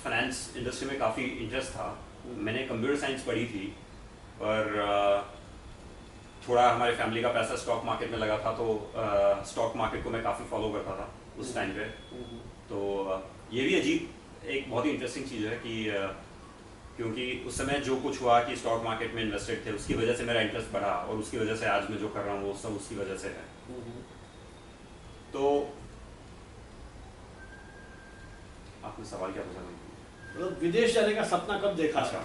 फाइनेंस इंडस्ट्री में काफ़ी इंटरेस्ट था। मैंने कंप्यूटर साइंस पढ़ी थी, पर थोड़ा हमारे फैमिली का पैसा स्टॉक मार्केट में लगा था, तो स्टॉक मार्केट को मैं काफ़ी फॉलो करता था उस टाइम पे। तो ये भी अजीब एक बहुत ही इंटरेस्टिंग चीज़ है कि क्योंकि उस समय जो कुछ हुआ कि स्टॉक मार्केट में इन्वेस्टेड थे, उसकी वजह से मेरा इंटरेस्ट बढ़ा, और उसकी वजह से आज मैं जो कर रहा हूँ वो सब उसकी वजह से है। तो आपने सवाल क्या पूछा? मतलब विदेश जाने का सपना कब देखा? अच्छा,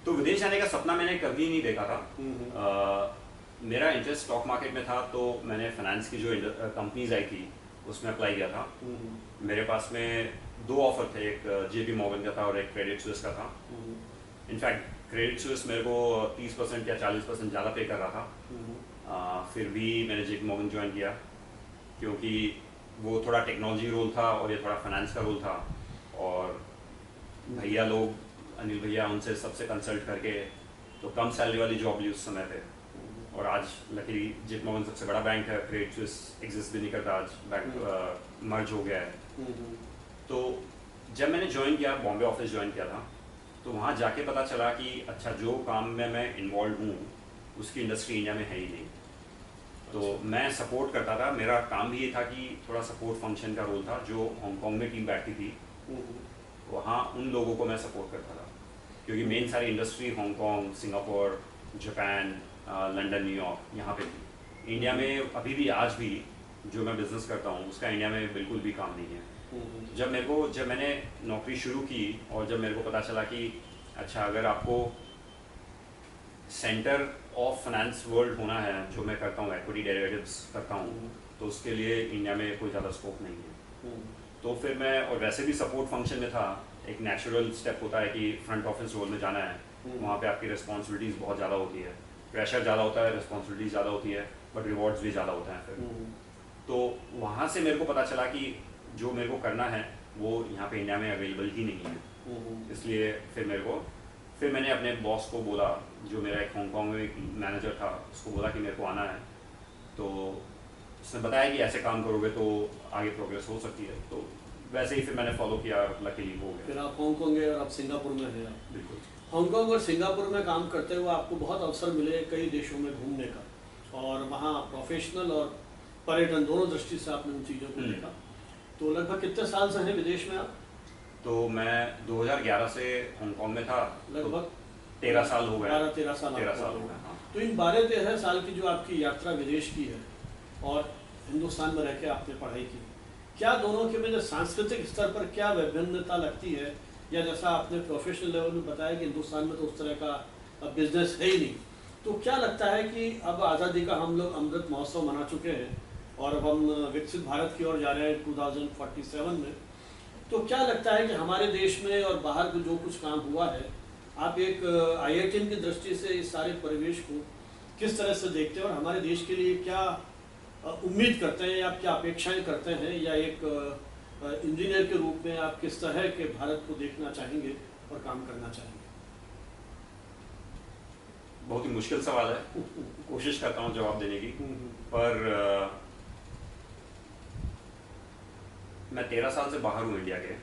तो विदेश जाने का सपना मैंने कभी नहीं देखा था। मेरा इंटरेस्ट स्टॉक मार्केट में था, तो मैंने फाइनेंस की जो कंपनीज आई थी उसमें अप्लाई किया था। मेरे पास में 2 ऑफर थे, एक जेपी मॉर्गन का था और एक क्रेडिट स्विस का था। इनफैक्ट क्रेडिट स्विस मेरे को 30% या 40% ज़्यादा पे कर रहा था। फिर भी मैंने जेपी मॉर्गन ज्वाइन किया, क्योंकि वो थोड़ा टेक्नोलॉजी रोल था और ये थोड़ा फाइनेंस का रोल था। और भैया लोग, अनिल भैया, उनसे सबसे कंसल्ट करके तो कम सैलरी वाली जॉब ली उस समय पे। और आज लकीली जेपी मॉर्गन सबसे बड़ा बैंक है, क्रेडिट स्विस एग्जिस्ट भी नहीं करता, आज बैंक मर्ज हो गया है। तो जब मैंने ज्वाइन किया, बॉम्बे ऑफिस ज्वाइन किया था, तो वहाँ जाके पता चला कि अच्छा जो काम में मैं इन्वॉल्व हूँ उसकी इंडस्ट्री इंडिया में है ही नहीं। तो मैं सपोर्ट करता था, मेरा काम भी ये था कि थोड़ा सपोर्ट फंक्शन का रोल था। जो हांगकांग में टीम बैठती थी वहाँ उन लोगों को मैं सपोर्ट करता था, क्योंकि मेन सारी industry Hong Kong, Singapore, Japan, London, New York यहाँ पे थी। इंडिया में अभी भी, आज भी जो मैं बिज़नेस करता हूँ उसका इंडिया में बिल्कुल भी काम नहीं है। जब मैंने नौकरी शुरू की और जब मेरे को पता चला कि अच्छा अगर आपको सेंटर ऑफ फाइनेंस वर्ल्ड होना है, जो मैं करता हूँ, इक्विटी डेरिवेटिव्स करता हूँ, तो उसके लिए इंडिया में कोई ज़्यादा स्कोप नहीं है। तो फिर मैं, और वैसे भी सपोर्ट फंक्शन में था, एक नेचुरल स्टेप होता है कि फ्रंट ऑफिस रोल में जाना है। वहाँ पे आपकी रिस्पॉन्सिबिलिटीज़ बहुत ज़्यादा होती है, प्रेशर ज़्यादा होता है, रिस्पॉन्सिबिलिटीज़ ज़्यादा होती है, बट रिवॉर्ड्स भी ज़्यादा होते हैं फिर। तो वहाँ से मेरे को पता चला कि जो मेरे को करना है वो यहाँ पे इंडिया में अवेलेबल ही नहीं है। इसलिए फिर मैंने अपने बॉस को बोला, जो मेरा एक हांगकांग में एक मैनेजर था, उसको बोला कि मेरे को आना है। तो उसने बताया कि ऐसे काम करोगे तो आगे प्रोग्रेस हो सकती है। तो वैसे ही फिर मैंने फॉलो किया, लकीली हो गया। फिर आप हांगकांग गए और आप सिंगापुर में हैं। बिल्कुल। हांगकांग और सिंगापुर में काम करते हुए आपको बहुत अवसर मिले कई देशों में घूमने का, और वहाँ प्रोफेशनल और पर्यटन दोनों दृष्टि से आपने उन चीज़ों को देखा। तो लगभग कितने साल से हैं विदेश में आप? तो मैं 2011 से हांगकांग में था, लगभग 13 साल हो गए। 12-13 साल 13 साल हो गए। हाँ। तो इन 12-13 साल की जो आपकी यात्रा विदेश की है और हिंदुस्तान में रह के आपने पढ़ाई की, क्या दोनों के में सांस्कृतिक स्तर पर क्या विभिन्नता लगती है? या जैसा आपने प्रोफेशनल लेवल में बताया कि हिंदुस्तान में तो उस तरह का बिजनेस है ही नहीं, तो क्या लगता है कि अब आज़ादी का हम लोग अमृत महोत्सव मना चुके हैं और अब हम विकसित भारत की ओर जा रहे हैं 2047 में, तो क्या लगता है कि हमारे देश में और बाहर को जो कुछ काम हुआ है, आप एक आईआईटीएन की दृष्टि से इस सारे परिवेश को किस तरह से देखते हैं और हमारे देश के लिए क्या उम्मीद करते हैं, आप क्या अपेक्षाएं करते हैं, या एक इंजीनियर के रूप में आप किस तरह के भारत को देखना चाहेंगे और काम करना चाहेंगे? बहुत ही मुश्किल सवाल है, कोशिश करता हूँ जवाब देने की। पर मैं 13 साल से बाहर हूँ इंडिया के,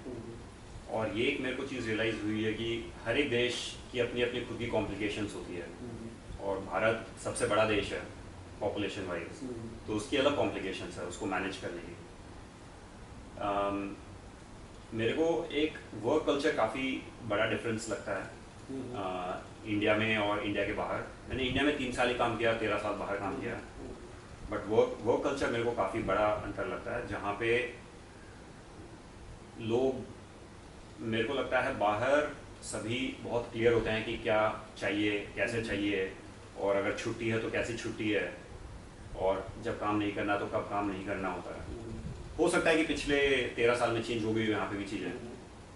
और ये एक मेरे को चीज़ रियलाइज़ हुई है कि हर एक देश की अपनी अपनी खुद की कॉम्प्लिकेशंस होती है, और भारत सबसे बड़ा देश है पॉपुलेशन वाइज, तो उसकी अलग कॉम्प्लिकेशंस है उसको मैनेज करने की। मेरे को एक वर्क कल्चर काफ़ी बड़ा डिफरेंस लगता है इंडिया में और इंडिया के बाहर। मैंने इंडिया में 3 साल ही काम किया, 13 साल बाहर काम किया, बट वर्क कल्चर मेरे को काफ़ी बड़ा अंतर लगता है, जहाँ पे लोग, मेरे को लगता है बाहर सभी बहुत क्लियर होते हैं कि क्या चाहिए, कैसे चाहिए, और अगर छुट्टी है तो कैसी छुट्टी है, और जब काम नहीं करना तो कब काम नहीं करना होता है। हो सकता है कि पिछले 13 साल में चेंज हो गई हो यहाँ पे भी चीज़ें,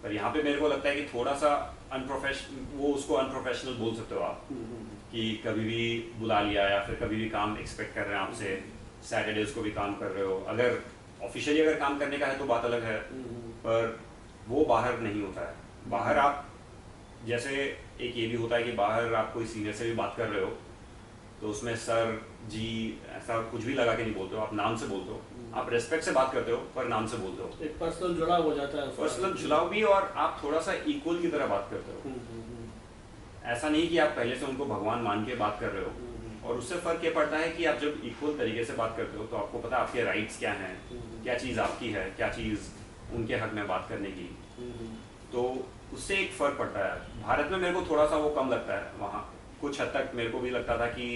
पर यहाँ पे मेरे को लगता है कि थोड़ा सा वो उसको अनप्रोफेशनल बोल सकते हो आप, कि कभी भी बुला लिया या फिर कभी भी काम एक्सपेक्ट कर रहे हैं आपसे, सैटरडेज को भी काम कर रहे हो। अगर ऑफिशियली अगर काम करने का है तो बात अलग है, पर वो बाहर नहीं होता है। बाहर आप जैसे एक ये भी होता है कि बाहर आप कोई सीनियर से भी बात कर रहे हो तो उसमें सर जी ऐसा कुछ भी लगा के नहीं बोलते हो, आप नाम से बोलते हो, आप रेस्पेक्ट से बात करते हो पर नाम से बोलते हो। एक पर्सनल जुड़ाव हो जाता है, पर्सनल जुड़ाव भी, और आप थोड़ा सा इक्वल की तरह बात करते हो। ऐसा नहीं कि आप पहले से उनको भगवान मान के बात कर रहे हो। और उससे फर्क ये पड़ता है कि आप जब इक्वल तरीके से बात करते हो तो आपको पता है आपके राइट्स क्या हैं, क्या चीज़ आपकी है, क्या चीज़ उनके हक में बात करने की। तो उससे एक फ़र्क पड़ता है। भारत में मेरे को थोड़ा सा वो कम लगता है, वहाँ कुछ हद तक मेरे को भी लगता था कि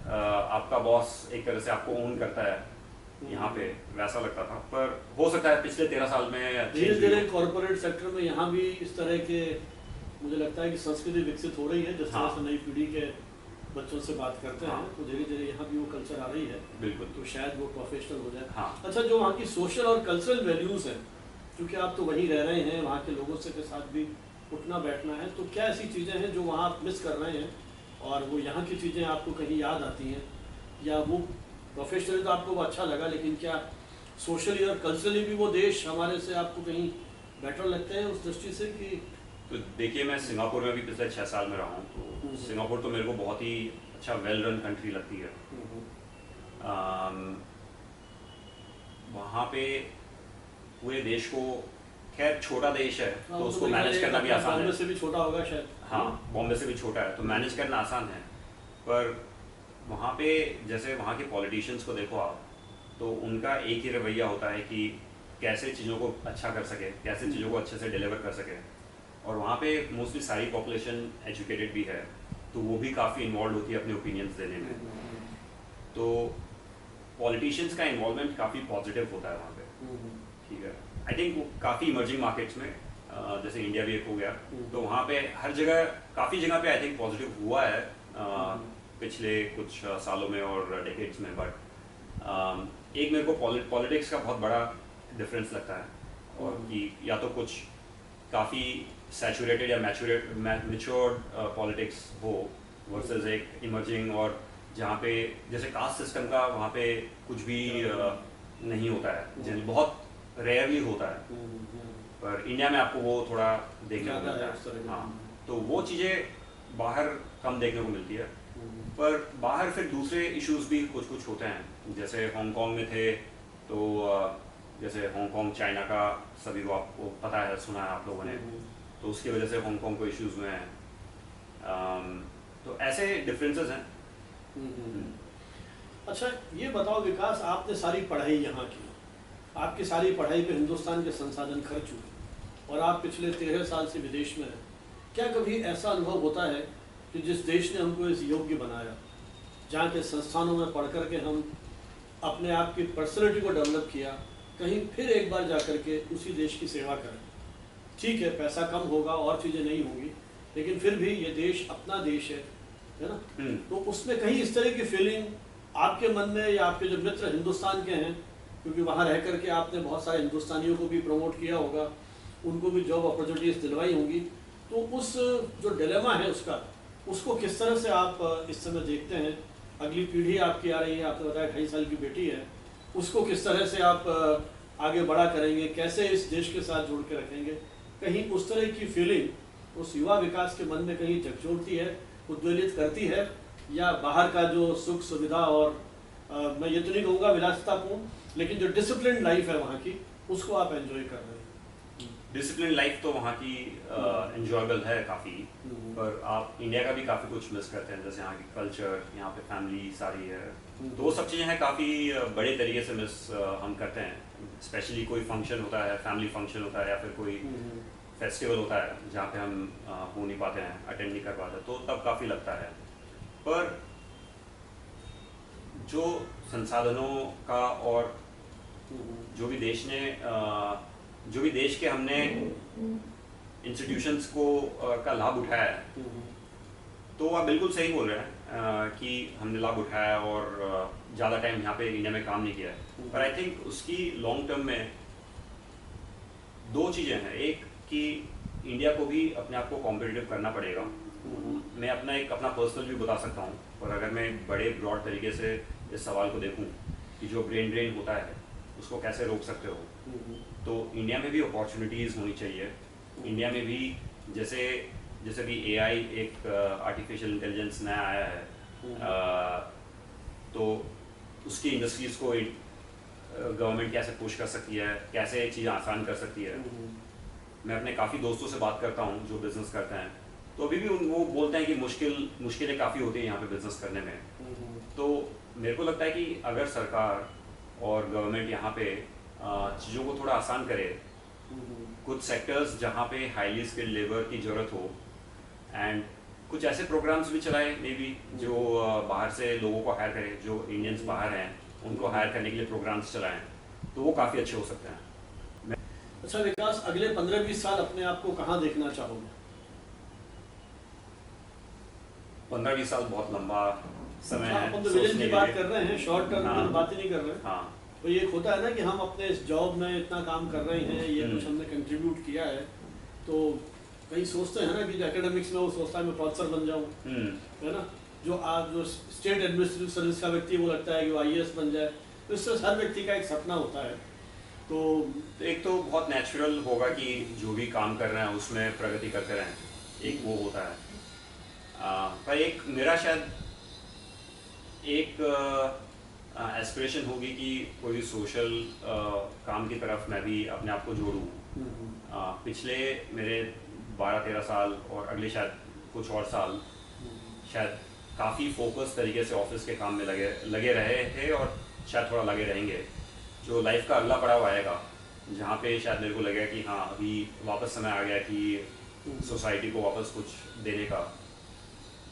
आपका बॉस एक तरह से आपको ओन करता है, यहाँ पे वैसा लगता था। पर हो सकता है पिछले 13 साल में धीरे धीरे कॉर्पोरेट सेक्टर में यहाँ भी इस तरह के मुझे लगता है कि संस्कृति विकसित हो रही है। जिस तरह से नई पीढ़ी के बच्चों से बात करते हैं तो धीरे धीरे यहाँ भी वो कल्चर आ रही है। बिल्कुल, तो शायद वो प्रोफेशनल हो जाए। हाँ। अच्छा, जो वहाँ की सोशल और कल्चरल वैल्यूज़ हैं, क्योंकि आप तो वहीं रह रहे हैं, वहाँ के लोगों से के साथ भी उठना बैठना है, तो क्या ऐसी चीज़ें हैं जो वहाँ आप मिस कर रहे हैं और वो यहाँ की चीज़ें आपको कहीं याद आती हैं, या वो प्रोफेशनली तो आपको वो अच्छा लगा, लेकिन क्या सोशली और कल्चरली भी वो देश हमारे से आपको कहीं बेटर लगते हैं उस दृष्टि से कि? तो देखिए, मैं सिंगापुर में भी पिछले 6 साल में रहा हूँ, तो सिंगापुर तो मेरे को बहुत ही अच्छा वेल रन कंट्री लगती है। वहाँ पे पूरे देश को, खैर छोटा देश है तो उसको मैनेज करना भी आसान है। बॉम्बे से भी छोटा होगा शायद। हाँ, बॉम्बे से भी छोटा है तो मैनेज करना आसान है। पर वहाँ पे जैसे वहाँ के पॉलिटिशियंस को देखो आप, तो उनका एक ही रवैया होता है कि कैसे चीज़ों को अच्छा कर सके, कैसे चीज़ों को अच्छे से डिलीवर कर सके। और वहाँ पे मोस्टली सारी पॉपुलेशन एजुकेटेड भी है, तो वो भी काफ़ी इन्वॉल्व होती है अपने ओपिनियंस देने में। तो पॉलिटिशियंस का इन्वॉल्वमेंट काफ़ी पॉजिटिव होता है वहाँ पे, ठीक है। आई थिंक काफ़ी इमर्जिंग मार्केट्स में जैसे इंडिया भी एक हो गया, तो वहाँ पे हर जगह, काफ़ी जगह पे आई थिंक पॉजिटिव हुआ है पिछले कुछ सालों में और डेकेड्स में। बट एक मेरे को पॉलिटिक्स का बहुत बड़ा डिफरेंस लगता है, और कि या तो कुछ काफ़ी सैचुरेटेड या मैच्योर्ड पॉलिटिक्स हो वर्सेस एक इमर्जिंग, और जहाँ पे जैसे कास्ट सिस्टम का वहाँ पे कुछ भी नहीं होता है, बहुत रेयरली होता है। पर इंडिया में आपको वो थोड़ा देखने को मिलता है। हाँ, तो वो चीज़ें बाहर कम देखने को मिलती है। पर बाहर फिर दूसरे इश्यूज भी कुछ कुछ होते हैं, जैसे हांगकांग में थे तो जैसे हांगकांग चाइना का सभी को आपको पता है, सुना है आप लोगों ने, तो उसकी वजह से हांगकांग को इश्यूज हुए हैं। तो ऐसे डिफरेंसेस हैं। अच्छा, ये बताओ विकास, आपने सारी पढ़ाई यहाँ की, आपकी सारी पढ़ाई पे हिंदुस्तान के संसाधन खर्च हुए और आप पिछले 13 साल से विदेश में हैं। क्या कभी ऐसा अनुभव होता है कि जिस देश ने हमको इस योग्य बनाया, जहाँ के संस्थानों में पढ़ कर के हम अपने आप की पर्सनैलिटी को डेवलप किया, कहीं फिर एक बार जा कर के उसी देश की सेवा करें? ठीक है, पैसा कम होगा और चीज़ें नहीं होंगी, लेकिन फिर भी ये देश अपना देश है ना? तो उसमें कहीं इस तरह की फीलिंग आपके मन में, या आपके जो मित्र हिंदुस्तान के हैं, क्योंकि वहाँ रह कर के आपने बहुत सारे हिंदुस्तानियों को भी प्रमोट किया होगा, उनको भी जॉब अपॉर्चुनिटीज़ दिलवाई होंगी, तो उस जो डिलेमा है उसको किस तरह से आप इस समय देखते हैं? अगली पीढ़ी आपकी आ रही है, आपने बताया 2.5 साल की बेटी है, उसको किस तरह से आप आगे बड़ा करेंगे, कैसे इस देश के साथ जोड़ के रखेंगे? कहीं उस तरह की फीलिंग उस युवा विकास के मन में कहीं झकझोरती है, उद्वेलित करती है, या बाहर का जो सुख सुविधा और मैं ये तो नहीं कहूँगा विलासितापूर्ण, लेकिन जो डिसिप्लिन लाइफ है वहाँ की, उसको आप एंजॉय कर रहे हैं? डिसिप्लिन लाइफ तो वहाँ की एंजॉयबल है काफ़ी, पर आप इंडिया का भी काफ़ी कुछ मिस करते हैं, जैसे यहाँ की कल्चर, यहाँ पे फैमिली सारी है, तो वो सब चीज़ें हैं काफ़ी बड़े तरीके से मिस हम करते हैं। स्पेशली कोई फंक्शन होता है, फैमिली फंक्शन होता है, या फिर कोई फेस्टिवल होता है जहाँ पे हम हो नहीं पाते हैं, अटेंड नहीं कर पाते, तो तब काफ़ी लगता है। पर जो संसाधनों का और जो भी देश के हमने इंस्टीट्यूशंस को का लाभ उठाया है, तो आप बिल्कुल सही बोल रहे हैं कि हमने लाभ उठाया और ज़्यादा टाइम यहाँ पे इंडिया में काम नहीं किया है, पर आई थिंक उसकी लॉन्ग टर्म में दो चीज़ें हैं। एक कि इंडिया को भी अपने आप को कॉम्पिटिटिव करना पड़ेगा। मैं अपना पर्सनल भी बता सकता हूँ, और अगर मैं बड़े ब्रॉड तरीके से इस सवाल को देखूँ कि जो ब्रेन ड्रेन होता है उसको कैसे रोक सकते हो, तो इंडिया में भी अपॉर्चुनिटीज़ होनी चाहिए। इंडिया में भी जैसे भी एआई एक आर्टिफिशियल इंटेलिजेंस नया आया है, तो उसकी इंडस्ट्रीज़ को गवर्नमेंट कैसे पुश कर सकती है, कैसे चीज़ें आसान कर सकती है। मैं अपने काफ़ी दोस्तों से बात करता हूँ जो बिज़नेस करते हैं, तो अभी भी वो बोलते हैं कि मुश्किलें काफ़ी होती हैं यहाँ पे बिज़नेस करने में। तो मेरे को लगता है कि अगर सरकार और गवर्नमेंट यहाँ पे चीज़ों को थोड़ा आसान करे, कुछ सेक्टर्स जहाँ पे हाईली स्किल्ड लेबर की ज़रूरत हो, एंड कुछ ऐसे प्रोग्राम्स भी चलाए मे बी जो बाहर से लोगों को हायर करे, जो इंडियंस बाहर हैं उनको हायर करने के लिए प्रोग्राम्स चलाएं, तो वो काफ़ी अच्छे हो सकते हैं। अच्छा विकास, अगले 15-20 साल अपने आप को कहाँ देखना चाहोगे? 15-20 साल बहुत लंबा समय है। अपन तो विजन की बात कर रहे हैं, शॉर्ट टर्म की बात ही नहीं कर रहे हैं। हाँ, तो ये होता है ना कि हम अपने इस जॉब में इतना काम कर रहे हैं, ये कुछ हमने कंट्रीब्यूट किया है, तो कई सोचते हैं ना कि एकेडमिक्स में वो सोचता है मैं प्रोफेसर बन जाऊँ, है ना। जो स्टेट एडमिनिस्ट्रेटिव सर्विस का व्यक्ति वो लगता है कि वो आईएएस बन जाए, तो इससे हर व्यक्ति का एक सपना होता है। तो एक तो बहुत नेचुरल होगा कि जो भी काम कर रहे हैं उसमें प्रगति करते रहें, एक वो होता है। पर एक मेरा शायद एक एस्पिरेशन होगी कि कोई सोशल काम की तरफ मैं भी अपने आप को जोड़ूँ। पिछले मेरे 12-13 साल और अगले शायद कुछ और साल शायद काफ़ी फोकस तरीके से ऑफिस के काम में लगे रहे थे, और शायद थोड़ा लगे रहेंगे। जो लाइफ का अगला पड़ाव आएगा जहाँ पे शायद मेरे को लगेगा कि हाँ अभी वापस समय आ गया कि सोसाइटी को वापस कुछ देने का,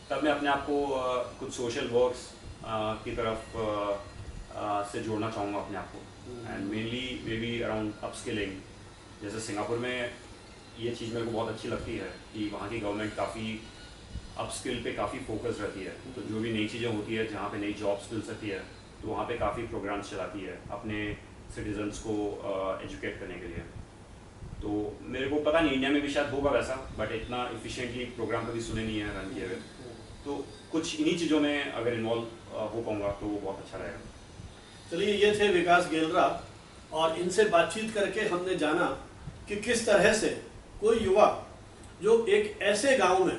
तब मैं अपने आप को कुछ सोशल वर्क्स की तरफ से जोड़ना चाहूँगा अपने आप को। And mainly may be around upskilling. जैसे सिंगापुर में ये चीज़ मेरे को बहुत अच्छी लगती है कि वहाँ की गवर्नमेंट काफ़ी अपस्किल पे काफ़ी फोकस रहती है। तो जो भी नई चीज़ें होती है, जहाँ पे नई जॉब्स मिल सकती है, तो वहाँ पे काफ़ी प्रोग्राम्स चलाती है अपने सिटीजन्स को एजुकेट करने के लिए। तो मेरे को पता नहीं इंडिया में भी शायद होगा वैसा, बट इतना इफिशिएंटली प्रोग्राम कभी सुने नहीं है रन किए हुए। तो कुछ इन्हीं चीज़ों में अगर इन्वॉल्व हो पाऊँगा तो वो बहुत अच्छा रहेगा। चलिए, ये थे विकास गेलरा, और इनसे बातचीत करके हमने जाना कि किस तरह से कोई युवा जो एक ऐसे गांव में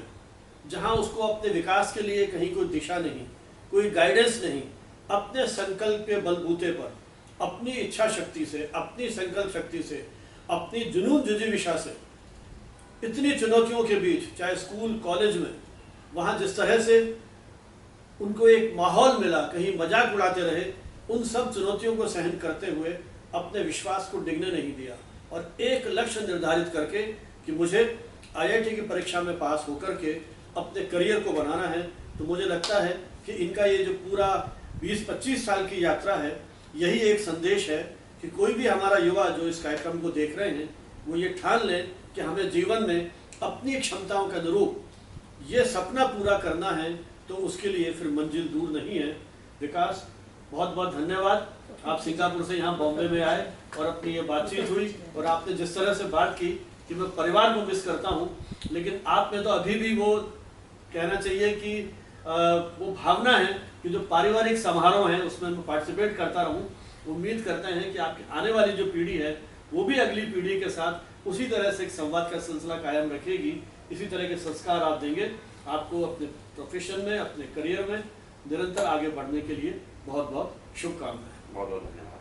जहां उसको अपने विकास के लिए कहीं कोई दिशा नहीं, कोई गाइडेंस नहीं, अपने संकल्प के बलबूते पर, अपनी इच्छा शक्ति से, अपनी संकल्प शक्ति से, अपनी जुनून जुजिविशा से, इतनी चुनौतियों के बीच, चाहे स्कूल कॉलेज में, वहाँ जिस तरह से उनको एक माहौल मिला, कहीं मजाक उड़ाते रहे, उन सब चुनौतियों को सहन करते हुए अपने विश्वास को डिगने नहीं दिया, और एक लक्ष्य निर्धारित करके कि मुझे आईआईटी की परीक्षा में पास होकर के अपने करियर को बनाना है। तो मुझे लगता है कि इनका ये जो पूरा 20-25 साल की यात्रा है, यही एक संदेश है कि कोई भी हमारा युवा जो इस कार्यक्रम को देख रहे हैं, वो ये ठान लें कि हमें जीवन में अपनी क्षमताओं के अनुरूप ये सपना पूरा करना है, तो उसके लिए फिर मंजिल दूर नहीं है। विकास, बहुत बहुत धन्यवाद। आप सिंगापुर से यहाँ बॉम्बे में आए और अपनी ये बातचीत हुई, और आपने जिस तरह से बात की कि मैं परिवार को मिस करता हूँ, लेकिन आप में तो अभी भी वो कहना चाहिए कि वो भावना है कि जो पारिवारिक समारोह है उसमें मैं पार्टिसिपेट करता रहूँ। उम्मीद करते हैं कि आपकी आने वाली जो पीढ़ी है वो भी अगली पीढ़ी के साथ उसी तरह से एक संवाद का सिलसिला कायम रखेगी, इसी तरह के संस्कार आप देंगे। आपको अपने प्रोफेशन में, अपने करियर में निरंतर आगे बढ़ने के लिए बहुत बहुत शुभकामनाएं। बहुत बहुत धन्यवाद।